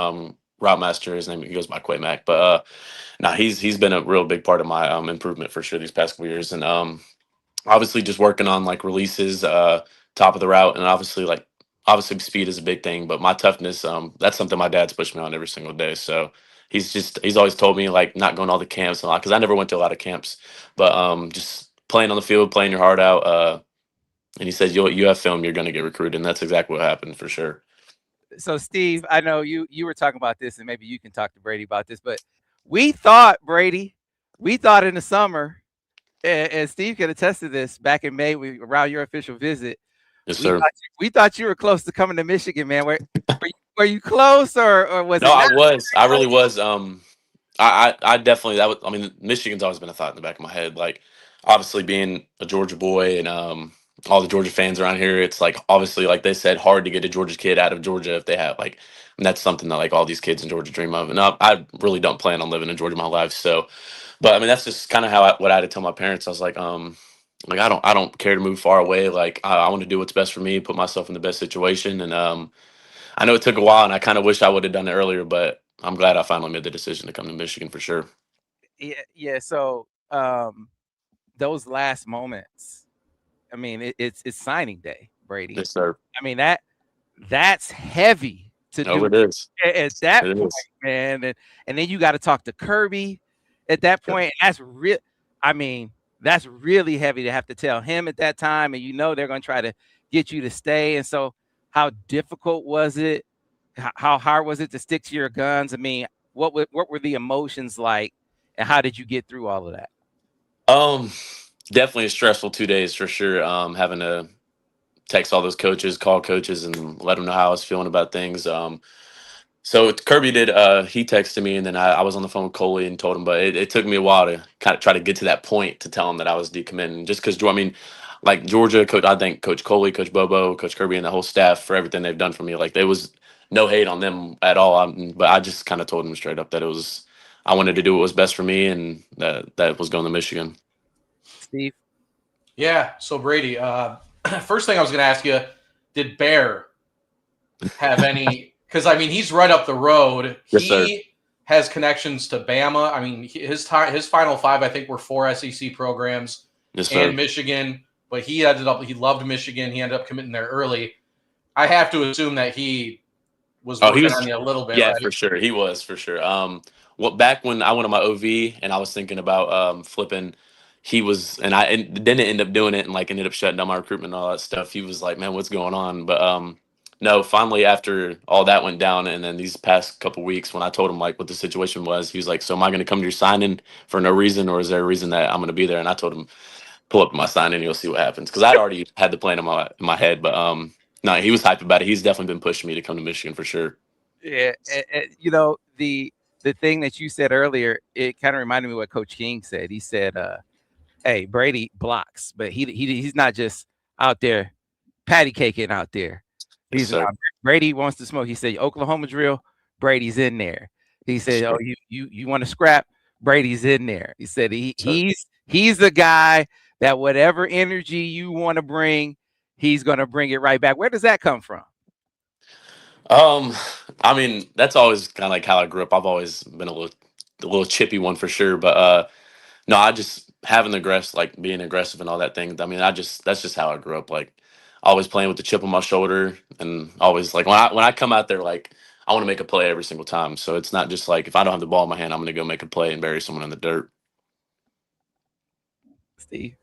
Route Master, his name he goes by Quay Mac, but no, he's been a real big part of my improvement for sure these past couple years, and obviously just working on like releases, top of the route, and obviously speed is a big thing, but my toughness, that's something my dad's pushed me on every single day. So he's always told me like not going to all the camps and a lot because I never went to a lot of camps, but just playing on the field, playing your heart out. And he says you have film, you're going to get recruited, and that's exactly what happened for sure. So Steve, I know you were talking about this, and maybe you can talk to Brady about this, but we thought in the summer, and Steve can attest to this. Back in May, around your official visit, Yes, sir. we thought you were close to coming to Michigan, man. Were you close, or was No, it? I was. I really was. I definitely that was. I mean, Michigan's always been a thought in the back of my head. Like, obviously being a Georgia boy and all the Georgia fans around here, it's like obviously like they said, hard to get a Georgia kid out of Georgia if they have like, and that's something that like all these kids in Georgia dream of. And I really don't plan on living in Georgia my life. So, but I mean, that's just kind of what I had to tell my parents. I was like I don't care to move far away. Like I want to do what's best for me, put myself in the best situation, and I know it took a while, and I kind of wish I would have done it earlier, but I'm glad I finally made the decision to come to Michigan for sure. Yeah. So those last moments, I mean, it's signing day, Brady. Yes, sir. I mean that's heavy to No, do it is. at that It point, is. man. And then you got to talk to Kirby at that point. That's real. I mean, that's really heavy to have to tell him at that time, and they're going to try to get you to stay. And so, how difficult was it? How hard was it to stick to your guns? I mean, what were the emotions like, and how did you get through all of that? Definitely a stressful 2 days for sure. Having to text all those coaches, call coaches, and let them know how I was feeling about things. So Kirby did. He texted me, and then I was on the phone with Coley and told him. But it took me a while to kind of try to get to that point to tell him that I was decommitting. Just because, I mean, like Georgia coach, I think Coach Coley, Coach Bobo, Coach Kirby, and the whole staff for everything they've done for me. Like there was no hate on them at all. But I just kind of told them straight up that I wanted to do what was best for me, and that was going to Michigan. Steve? Yeah. So Brady, first thing I was going to ask you, did Bear have any? Because I mean, he's right up the road. Yes, He sir. has connections to Bama. I mean, his Final Five, I think, were 4 SEC programs Yes, sir. and Michigan. But he loved Michigan. He ended up committing there early. I have to assume that he was Oh, he working was, on you a little bit, yeah, right? for sure. He was for sure. Back when I went on my OV and I was thinking about flipping, he was, and didn't end up doing it and like ended up shutting down my recruitment and all that stuff. He was like, "Man, what's going on?" But no, finally after all that went down, and then these past couple weeks when I told him like what the situation was, he was like, "So am I going to come to your signing for no reason, or is there a reason that I'm going to be there?" And I told him, "Pull up my signing, and you'll see what happens," because I'd already had the plan in my head, but no, he was hyped about it. He's definitely been pushing me to come to Michigan for sure. Yeah, the thing that you said earlier, it kind of reminded me of what Coach King said. He said, "Hey, Brady blocks, but he's not just out there patty caking out there. Yes, He's sir. Brady wants to smoke." He said, "Oklahoma drill, Brady's in there." He Yes, said, "Oh, sir. you want to scrap? Brady's in there." He said Sir. he's the guy that whatever energy you want to bring, he's gonna bring it right back. Where does that come from? Um, I mean, that's always kind of like how I grew up. I've always been a little chippy one for sure. But no, I just having the aggressive, like being aggressive and all that thing. I mean, that's just how I grew up. Like always playing with the chip on my shoulder, and always like when I come out there, like I want to make a play every single time. So it's not just like if I don't have the ball in my hand, I'm going to go make a play and bury someone in the dirt. Steve.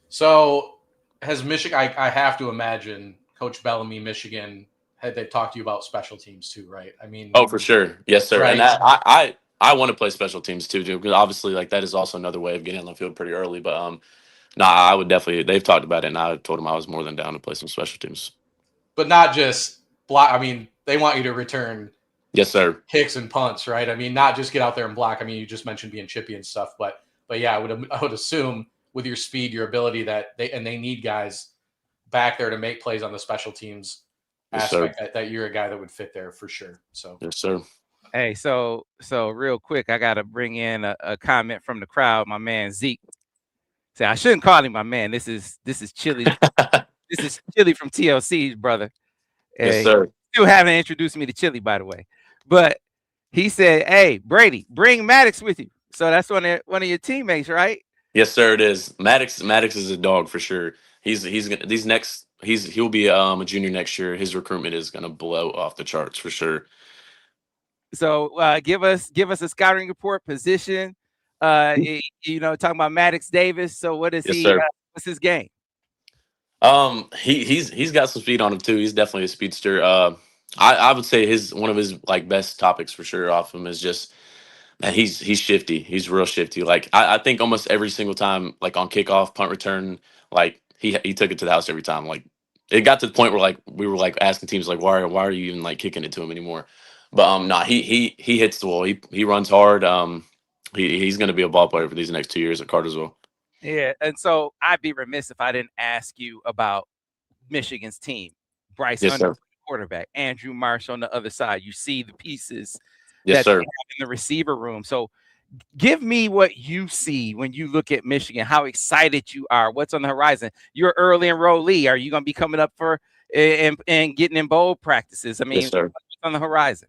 So has Michigan? I have to imagine Coach Bellamy, Michigan, had they talked to you about special teams too, right? I mean, Oh, for sure. Yes, sir. And right? I want to play special teams too, because obviously like that is also another way of getting on the field pretty early. But no, I would definitely. They've talked about it, and I told them I was more than down to play some special teams. But not just block. I mean, they want you to return Yes, sir. kicks and punts, right? I mean, not just get out there and block. I mean, you just mentioned being chippy and stuff, but yeah, I would assume with your speed, your ability that they need guys back there to make plays on the special teams Yes, sir. aspect that you're a guy that would fit there for sure. So Yes, sir. Hey, so real quick, I gotta bring in a comment from the crowd. My man Zeke. Say I shouldn't call him my man. This is Chili. This is Chili from TLC's brother. Yes, He sir. still haven't introduced me to Chili, by the way. But he said, "Hey, Brady, bring Maddox with you." So that's one of your teammates, right? Yes, sir. It is. Maddox is a dog for sure. He's gonna he'll be a junior next year. His recruitment is gonna blow off the charts for sure. So give us a scouting report position. Talking about Maddox Davis. So what is Yes, he? sir. What's his game? He's got some speed on him too. He's definitely a speedster. I would say one of his like best topics for sure off him is just man, he's shifty. He's real shifty. Like I think almost every single time, like on kickoff, punt return, like he took it to the house every time. Like it got to the point where like we were like asking teams like why are you even like kicking it to him anymore? But nah, he hits the wall. He runs hard. He's gonna be a ball player for these next 2 years at Cartersville. Yeah, and so I'd be remiss if I didn't ask you about Michigan's team. Bryce Yes, sir. Underwood, quarterback, Andrew Marsh on the other side. You see the pieces Yes, that they sir. have in the receiver room. So give me what you see when you look at Michigan, how excited you are, what's on the horizon. You're early enrollee. Are you going to be coming up for and getting in bowl practices? I Yes, mean, sir. what's on the horizon?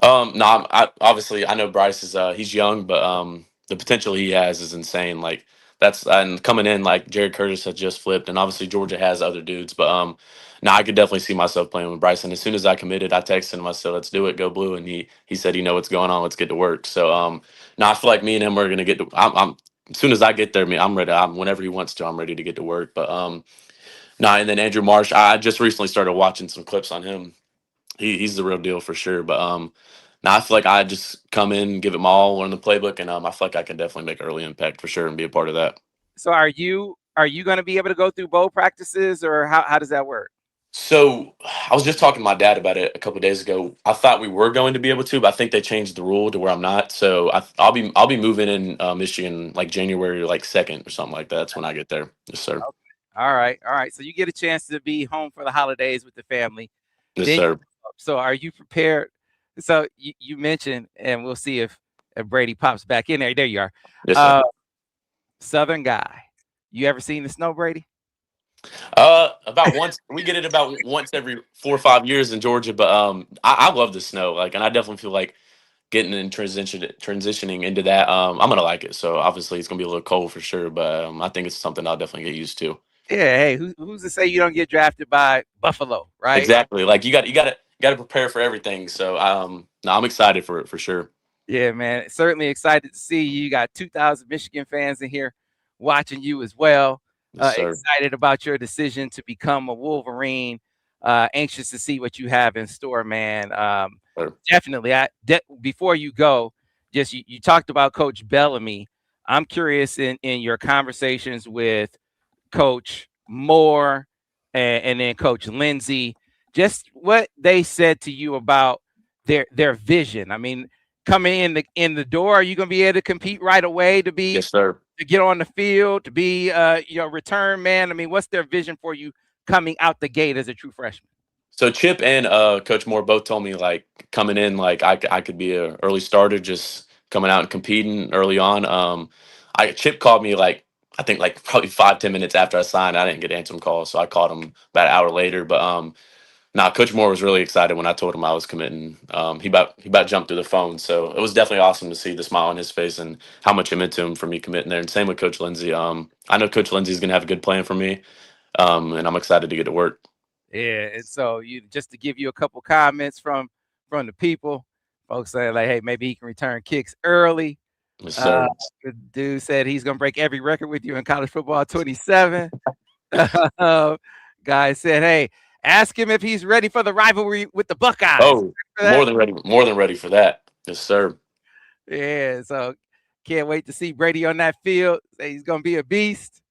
No, obviously I know Bryce is he's young, but the potential he has is insane. Like that's and coming in like Jared Curtis had just flipped, and obviously Georgia has other dudes, but no, I could definitely see myself playing with Bryce. And as soon as I committed, I texted him. I said, "Let's do it, go blue." And he said, "You know what's going on. Let's get to work." So no, I feel like me and him are gonna get to. I'm as soon as I get there, I'm ready. Whenever he wants to, I'm ready to get to work. But no, and then Andrew Marsh, I just recently started watching some clips on him. He's the real deal for sure. But now I feel like I just come in, give it my all, learn the playbook, and I feel like I can definitely make early impact for sure and be a part of that. So are you going to be able to go through bowl practices, or how does that work? So I was just talking to my dad about it a couple of days ago. I thought we were going to be able to, but I think they changed the rule to where I'm not. So I'll be moving in Michigan like January like 2nd or something like that. That's when I get there. Yes, sir. All right. So you get a chance to be home for the holidays with the family. Yes, Then sir. so are you prepared? So you mentioned, and we'll see if Brady pops back in there. There you are. Yes, sir. Southern guy. You ever seen the snow, Brady? About once we get it about once every 4 or 5 years in Georgia, but I love the snow. Like, and I definitely feel like getting in transitioning into that. I'm gonna like it. So obviously it's gonna be a little cold for sure, but I think it's something I'll definitely get used to. Yeah, hey, who's to say you don't get drafted by Buffalo, right? Exactly. Like you got to prepare for everything. So no, I'm excited for it for sure. Yeah, man. Certainly excited to see you. You got 2,000 Michigan fans in here watching you as well. Yes, sir. Excited about your decision to become a Wolverine. Anxious to see what you have in store, man. Sure. Definitely. Before you go, just you talked about Coach Bellamy. I'm curious in your conversations with Coach Moore and then Coach Lindsay, just what they said to you about their vision. I mean, coming in the door, are you going to be able to compete right away to Yes, sir. get on the field, to be return man? I mean, what's their vision for you coming out the gate as a true freshman? So Chip and Coach Moore both told me like coming in, like I could be an early starter, just coming out and competing early on. Chip called me like I think like probably 5-10 minutes after I signed. I didn't get answering calls, so I called him about an hour later. But Coach Moore was really excited when I told him I was committing. He about jumped through the phone, so it was definitely awesome to see the smile on his face and how much it meant to him for me committing there. And same with Coach Lindsay. I know Coach Lindsay's gonna have a good plan for me, and I'm excited to get to work. Yeah, and so you just to give you a couple comments from the people, folks saying like, hey, maybe he can return kicks early. Yes, sir. The dude said he's gonna break every record with you in college football 27. Guy said, hey, ask him if he's ready for the rivalry with the Buckeyes. Oh, more than ready for that. Yes, sir. Yeah, so can't wait to see Brady on that field. Say he's gonna be a beast.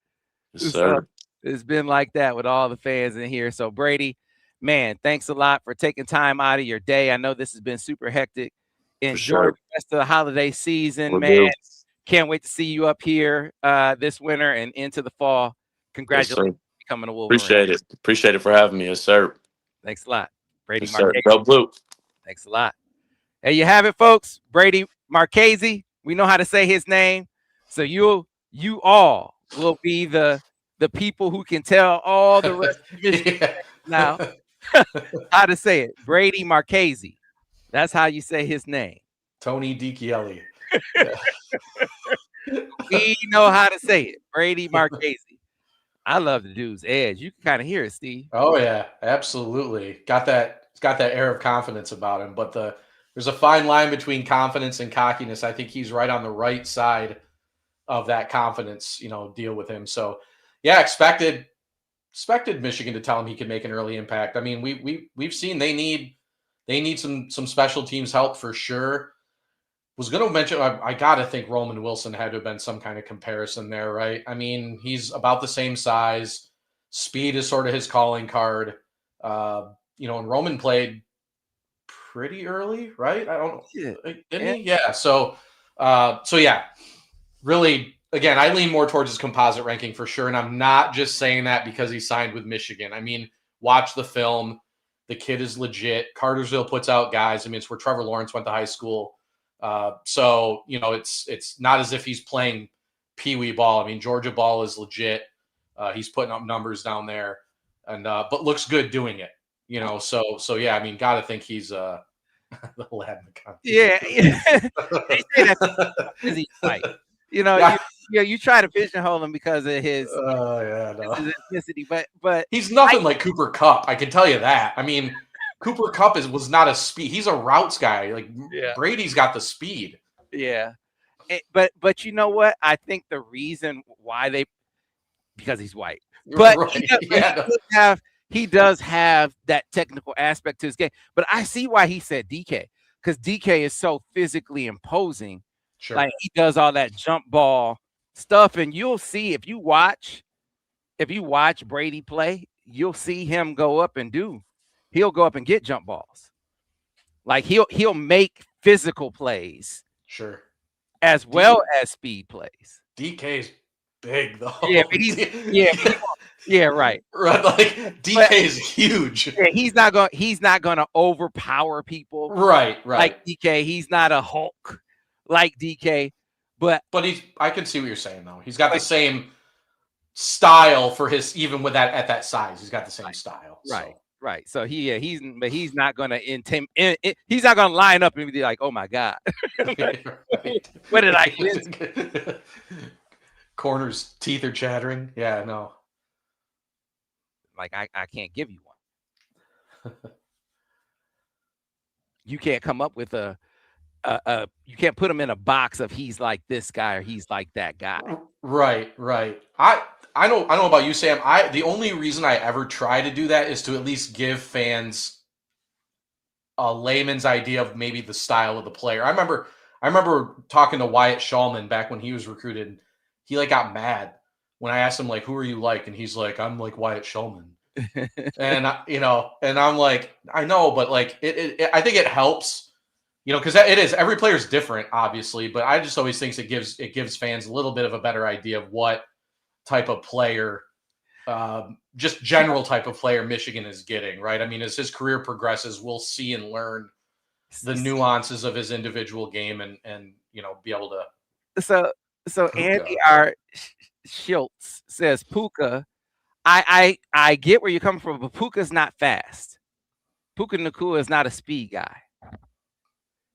Yes, sir. So it's been like that with all the fans in here. So Brady, man, thanks a lot for taking time out of your day. I know this has been super hectic. Enjoy the rest of the holiday season, man. Do. Can't wait to see you up here this winter and into the fall. Congratulations on becoming a Wolverine. Appreciate it for having me. Yes, sir. Thanks a lot. Brady Yes, sir. Marques. Go Blue. Thanks a lot. There you have it, folks. Brady Marchese. We know how to say his name. So you all will be the people who can tell all the rest of Michigan now how to say it. Brady Marchese. That's how you say his name. Tony DiChielli. We know how to say it. Brady Marchese. I love the dude's edge. You can kind of hear it, Steve. Oh yeah, absolutely. It's got that air of confidence about him. But there's a fine line between confidence and cockiness. I think he's right on the right side of that confidence, deal with him. So yeah, expected Michigan to tell him he can make an early impact. I mean, we've seen they need some special teams help for sure. Was going to mention, I got to think Roman Wilson had to have been some kind of comparison there, right? I mean, he's about the same size. Speed is sort of his calling card. And Roman played pretty early, right? I don't know. Didn't he? Yeah. So yeah, really, again, I lean more towards his composite ranking for sure. And I'm not just saying that because he signed with Michigan. I mean, watch the film. The kid is legit. Cartersville puts out guys. I mean, it's where Trevor Lawrence went to high school. So it's not as if he's playing peewee ball. I mean, Georgia ball is legit. He's putting up numbers down there, and but looks good doing it. So yeah. I mean, gotta think he's the lad in the country. Yeah. They say that because he's white. You try to pigeonhole him because of his his ethnicity, but he's nothing like Cooper Kupp. I can tell you that. I mean. Cooper Kupp was not a speed. He's a routes guy. Like Brady's got the speed. Yeah, but you know what? I think the reason why because he's white. But right. He does have that technical aspect to his game. But I see why he said DK, because DK is so physically imposing. Sure. Like he does all that jump ball stuff, and you'll see if you watch Brady play, you'll see him go up and he'll go up and get jump balls. Like he'll make physical plays. Sure. As well as speed plays. DK's big though. Yeah, but yeah, right. Right. Like DK is huge. Yeah, he's not gonna overpower people. Right. Like DK. He's not a Hulk like DK. But I can see what you're saying though. He's got the same style for his, even with that at that size. He's got the same style. Right. So. Right. So he's not gonna he's not gonna line up and be like, oh my God. What did I miss? Corner's teeth are chattering. Yeah, no. Like I can't give you one. You can't come up with you can't put him in a box of he's like this guy or he's like that guy. Right. I know about you, Sam. The only reason I ever try to do that is to at least give fans a layman's idea of maybe the style of the player. I remember talking to Wyatt Shulman back when he was recruited. He like got mad when I asked him like, "Who are you like?" And he's like, "I'm like Wyatt Shulman." And and I'm like, I know, but like I think it helps, because it is, every player is different, obviously, but I just always think it gives fans a little bit of a better idea of what type of player, just general type of player Michigan is getting, right? I mean, as his career progresses, we'll see and learn the nuances of his individual game and be able to. So Andy R. Schultz says Puka. I get where you're coming from, but Puka's not fast. Puka Nacua is not a speed guy.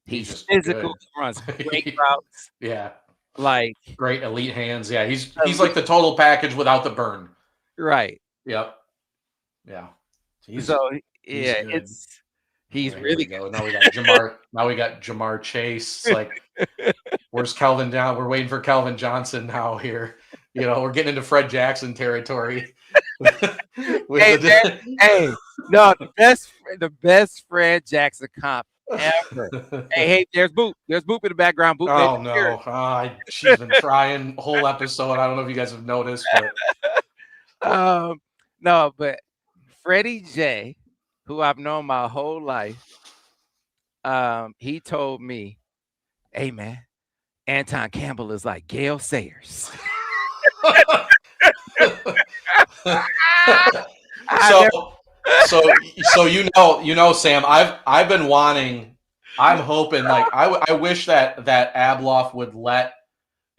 He's physical, runs great routes. Yeah. Like great elite hands. Yeah, he's like the total package without the burn. Right. Yep. Yeah. He's really good. Now we got Jamar. Now we got Jamar Chase. Like, where's Kelvin down? We're waiting for Kelvin Johnson now here. We're getting into Fred Jackson territory. Hey, no, the best Fred Jackson comp ever. hey, there's Boop. There's Boop in the background. Boop. Oh no, she's been trying whole episode. I don't know if you guys have noticed, but no, but Freddie J, who I've known my whole life, he told me, "Hey man, Anton Campbell is like Gale Sayers." So Sam, I've been wanting, I'm hoping, like I wish that Abloff would let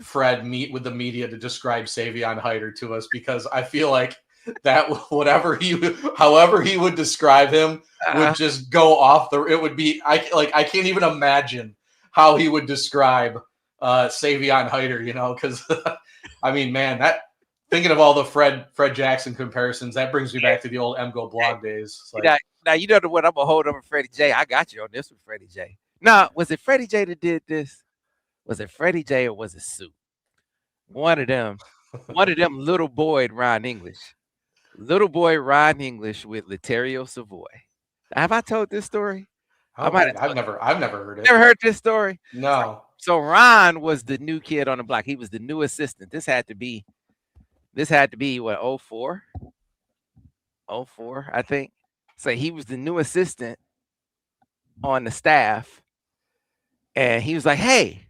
Fred meet with the media to describe Savion Hyder to us, because I feel like that however he would describe him would just go off it would be, I can't even imagine how he would describe Savion Hyder, because I mean, man, thinking of all the Fred Jackson comparisons, that brings me back to the old MGO blog days. Now you know what I'm gonna hold over Freddie J. I got you on this one, Freddie J. Now, was it Freddie J that did this? Was it Freddie J or was it Sue? One of them little boy Ron English. Little boy Ron English with Laterio Savoy. Have I told this story? I've never heard it. Never heard this story? No. So Ron was the new kid on the block. He was the new assistant. This had to be what, 04? 04, I think. So he was the new assistant on the staff. And he was like, "Hey,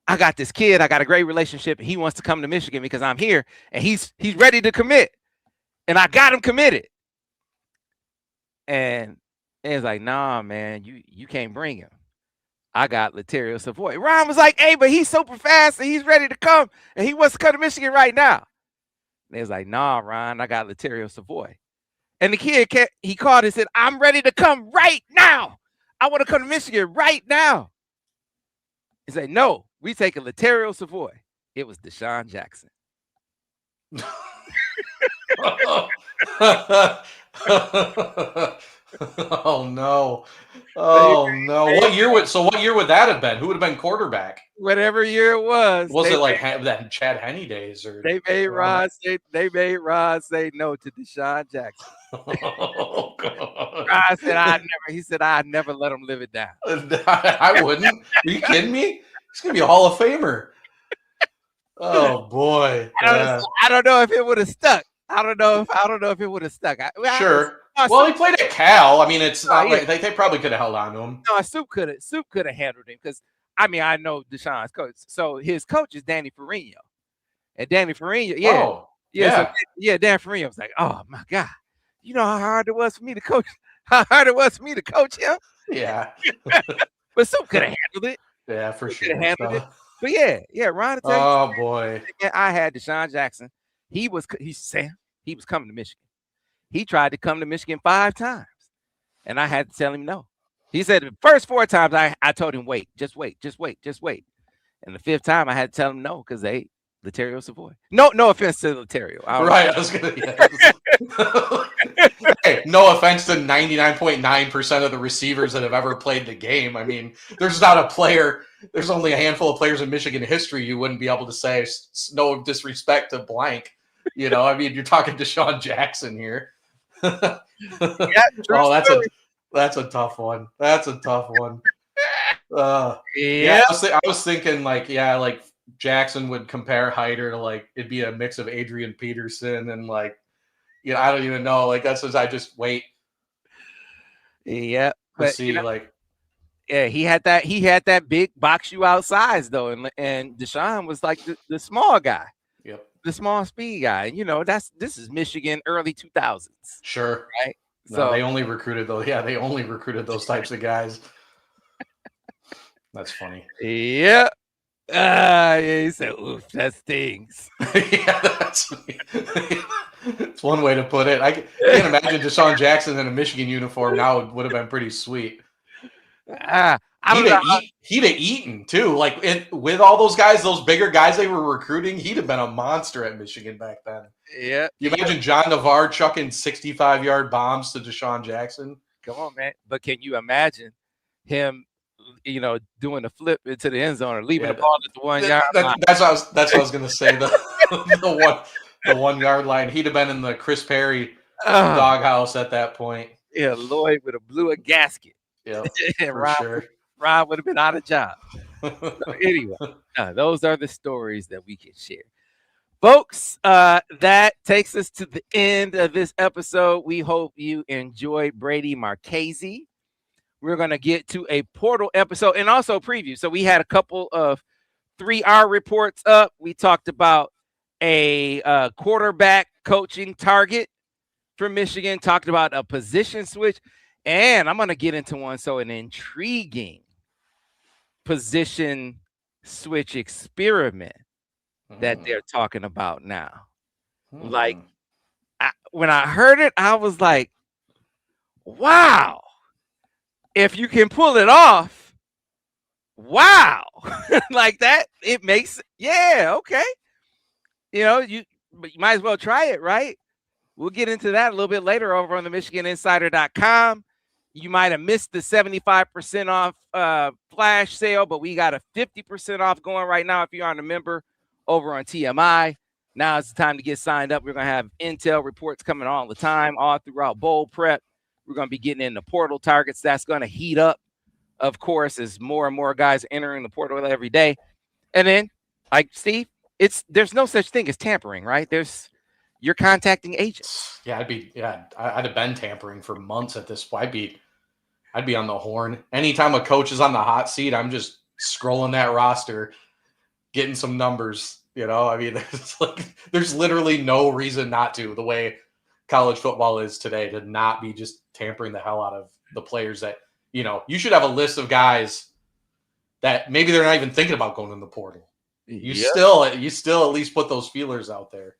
I got this kid. I got a great relationship. He wants to come to Michigan because I'm here. And he's ready to commit. And I got him committed." And it's like, "Nah, man, you can't bring him. I got Laterio Savoy." Ron was like, "Hey, but he's super fast and he's ready to come. And he wants to come to Michigan right now." And he was like, "Nah, Ron, I got Laterio Savoy." And the kid, he called and said, "I'm ready to come right now. I want to come to Michigan right now." He said, "No, we take a Laterio Savoy." It was Deshaun Jackson. Oh no. What year would that have been? Who would have been quarterback? Whatever year it was. Was it like that Chad Henne days, or they made Ron say no to Deshaun Jackson. Oh, God. Ron said I'd never let him live it down. I wouldn't. Are you kidding me? He's gonna be a Hall of Famer. Oh boy. I don't know if it would have stuck. I don't know if it would have stuck. Sure. Well, he played at Cal. I mean, it's not like they probably could have held on to him. No, Soup could have handled him, because I mean, I know Deshaun's coach. So his coach is Danny Ferrigno. And Danny Ferrigno, Dan Ferrigno was like, "Oh my God. You know how hard it was for me to coach? How hard it was for me to coach him?" Yeah. But Soup could have handled it. Yeah, for sure. Handled it. But yeah, Ron. Oh boy. I had Deshaun Jackson. He was coming to Michigan. He tried to come to Michigan 5 times, and I had to tell him no. He said the first 4 times I told him, just wait. And the 5th time I had to tell him no, because they Laterio Savoy. No offense to Laterio. Right. I was gonna. Yeah. Hey, no offense to 99.9% of the receivers that have ever played the game. I mean, there's not a player. There's only a handful of players in Michigan history you wouldn't be able to say no disrespect to blank. I mean, you're talking DeSean Jackson here. Yeah, oh, that's a tough one. That's a tough one. Yeah, I was thinking like Jackson would compare Hyder to like it'd be a mix of Adrian Peterson and like I don't even know. Like that's as I just wait. Yeah, but see he had that big box you out size though, and DeSean was like the small guy. Yep. The small speed guy. This is Michigan early 2000s. Sure. Right. No, so they only recruited those. Yeah, they only recruited those types of guys. That's funny. Yeah. He said, "Oof, that stings." Yeah, it's one way to put it. I can't imagine DeSean Jackson in a Michigan uniform now would have been pretty sweet. He'd have eaten too. Like with all those guys, those bigger guys they were recruiting, he'd have been a monster at Michigan back then. Yeah. You imagine John Navarre chucking 65-yard bombs to DeSean Jackson? Come on, man. But can you imagine him, doing a flip into the end zone or leaving the ball at the 1 yard line? That's what I was going to say. The 1 yard line. He'd have been in the Chris Perry doghouse at that point. Yeah, Lloyd would have blew a gasket. Yeah, and Rob would have been out of job. So anyway, those are the stories that we can share. Folks, that takes us to the end of this episode. We hope you enjoyed Brady Marchese. We're going to get to a portal episode and also preview. So we had a couple of 3R reports up. We talked about a quarterback coaching target for Michigan, talked about a position switch, and I'm going to get into an intriguing position switch experiment that they're talking about now. Like, when I heard it, I was like, wow, if you can pull it off, wow. Like that, it makes, okay. You might as well try it, right? We'll get into that a little bit later over on the MichiganInsider.com. You might have missed the 75% off flash sale, but we got a 50% off going right now if you aren't a member over on TMI. Now it's the time to get signed up. We're going to have intel reports coming all the time, all throughout bowl prep. We're going to be getting into portal targets. That's going to heat up, of course, as more and more guys entering the portal every day. And then, like Steve, there's no such thing as tampering, right? You're contacting agents. Yeah, I'd have been tampering for months at this point. I'd be on the horn. Anytime a coach is on the hot seat, I'm just scrolling that roster, getting some numbers. I mean, there's literally no reason not to, the way college football is today, to not be just tampering the hell out of the players that, you should have a list of guys that maybe they're not even thinking about going in the portal. You still at least put those feelers out there.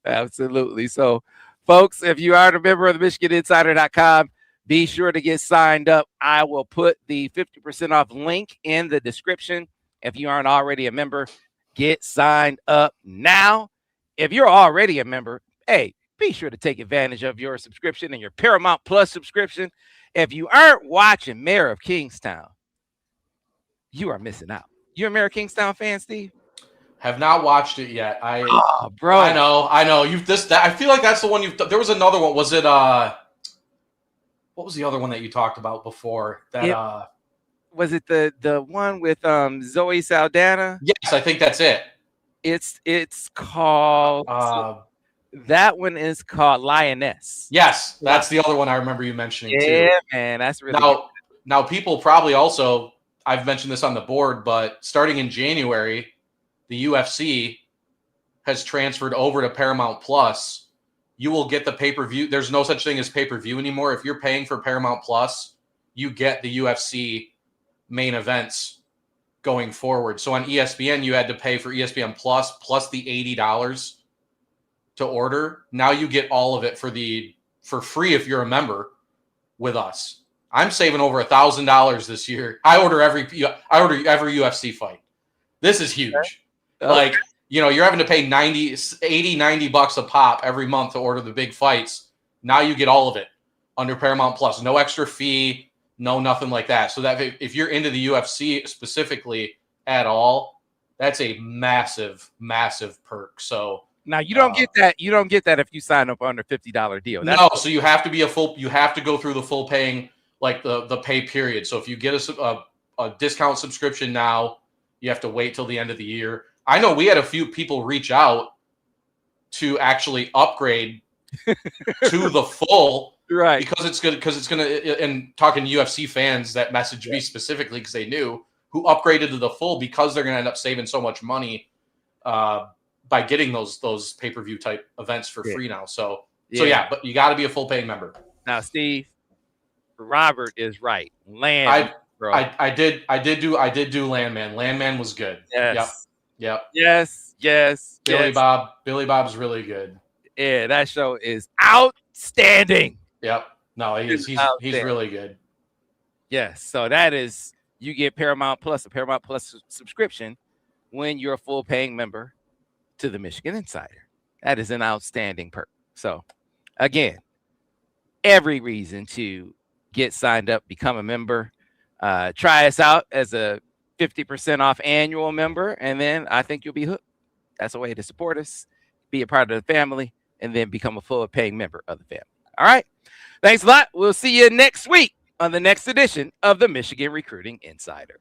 Absolutely. So, folks, if you are a member of the MichiganInsider.com, be sure to get signed up. I will put the 50% off link in the description. If you aren't already a member, get signed up now. If you're already a member, hey, be sure to take advantage of your subscription and your Paramount Plus subscription. If you aren't watching Mayor of Kingstown, you are missing out. You a Mayor of Kingstown fan, Steve? Have not watched it yet. Bro. I know. I feel like that's the one there was another one. Was it what was the other one that you talked about before? Was it the one with Zoe Saldana? Yes, I think that's it. It's called that one is called Lioness. Yes, that's the other one I remember you mentioning too. Yeah, man, that's really good. Now people probably also, I've mentioned this on the board, but starting in January, the UFC has transferred over to Paramount Plus. You will get the pay-per-view. There's no such thing as pay-per-view anymore. If you're paying for Paramount Plus, you get the UFC main events going forward. So on ESPN, you had to pay for ESPN plus the $80 to order. Now you get all of it for free if you're a member with us. I'm saving over $1,000 this year. I order every UFC fight. This is huge. Okay. you know, you're having to pay 90 bucks a pop every month to order the big fights. Now you get all of it under Paramount Plus. No extra fee, no nothing like that. So that if you're into the UFC specifically at all, that's a massive, massive perk. So now you don't get that. You don't get that if you sign up under $50 deal. No, so you have to be you have to go through the full paying, like the pay period. So if you get a discount subscription now, you have to wait till the end of the year. I know we had a few people reach out to actually upgrade to the full, right? Because it's good. Because it's gonna. And talking to UFC fans that messaged me specifically because they knew who upgraded to the full because they're gonna end up saving so much money by getting those pay-per-view type events for free now. So but you got to be a full paying member. Now, Steve, Robert is right. Land. I did do Landman. Landman was good. Yes. Yep. Yes. Billy Bob's really good. Yeah, that show is outstanding. Yep. No, he's really good. Yes. So that is, you get Paramount Plus, a Paramount Plus subscription when you're a full paying member to the Michigan Insider. That is an outstanding perk. So again, every reason to get signed up, become a member, try us out as a 50% off annual member, and then I think you'll be hooked. That's a way to support us, be a part of the family, and then become a full paying member of the family. All right. Thanks a lot. We'll see you next week on the next edition of the Michigan Recruiting Insider.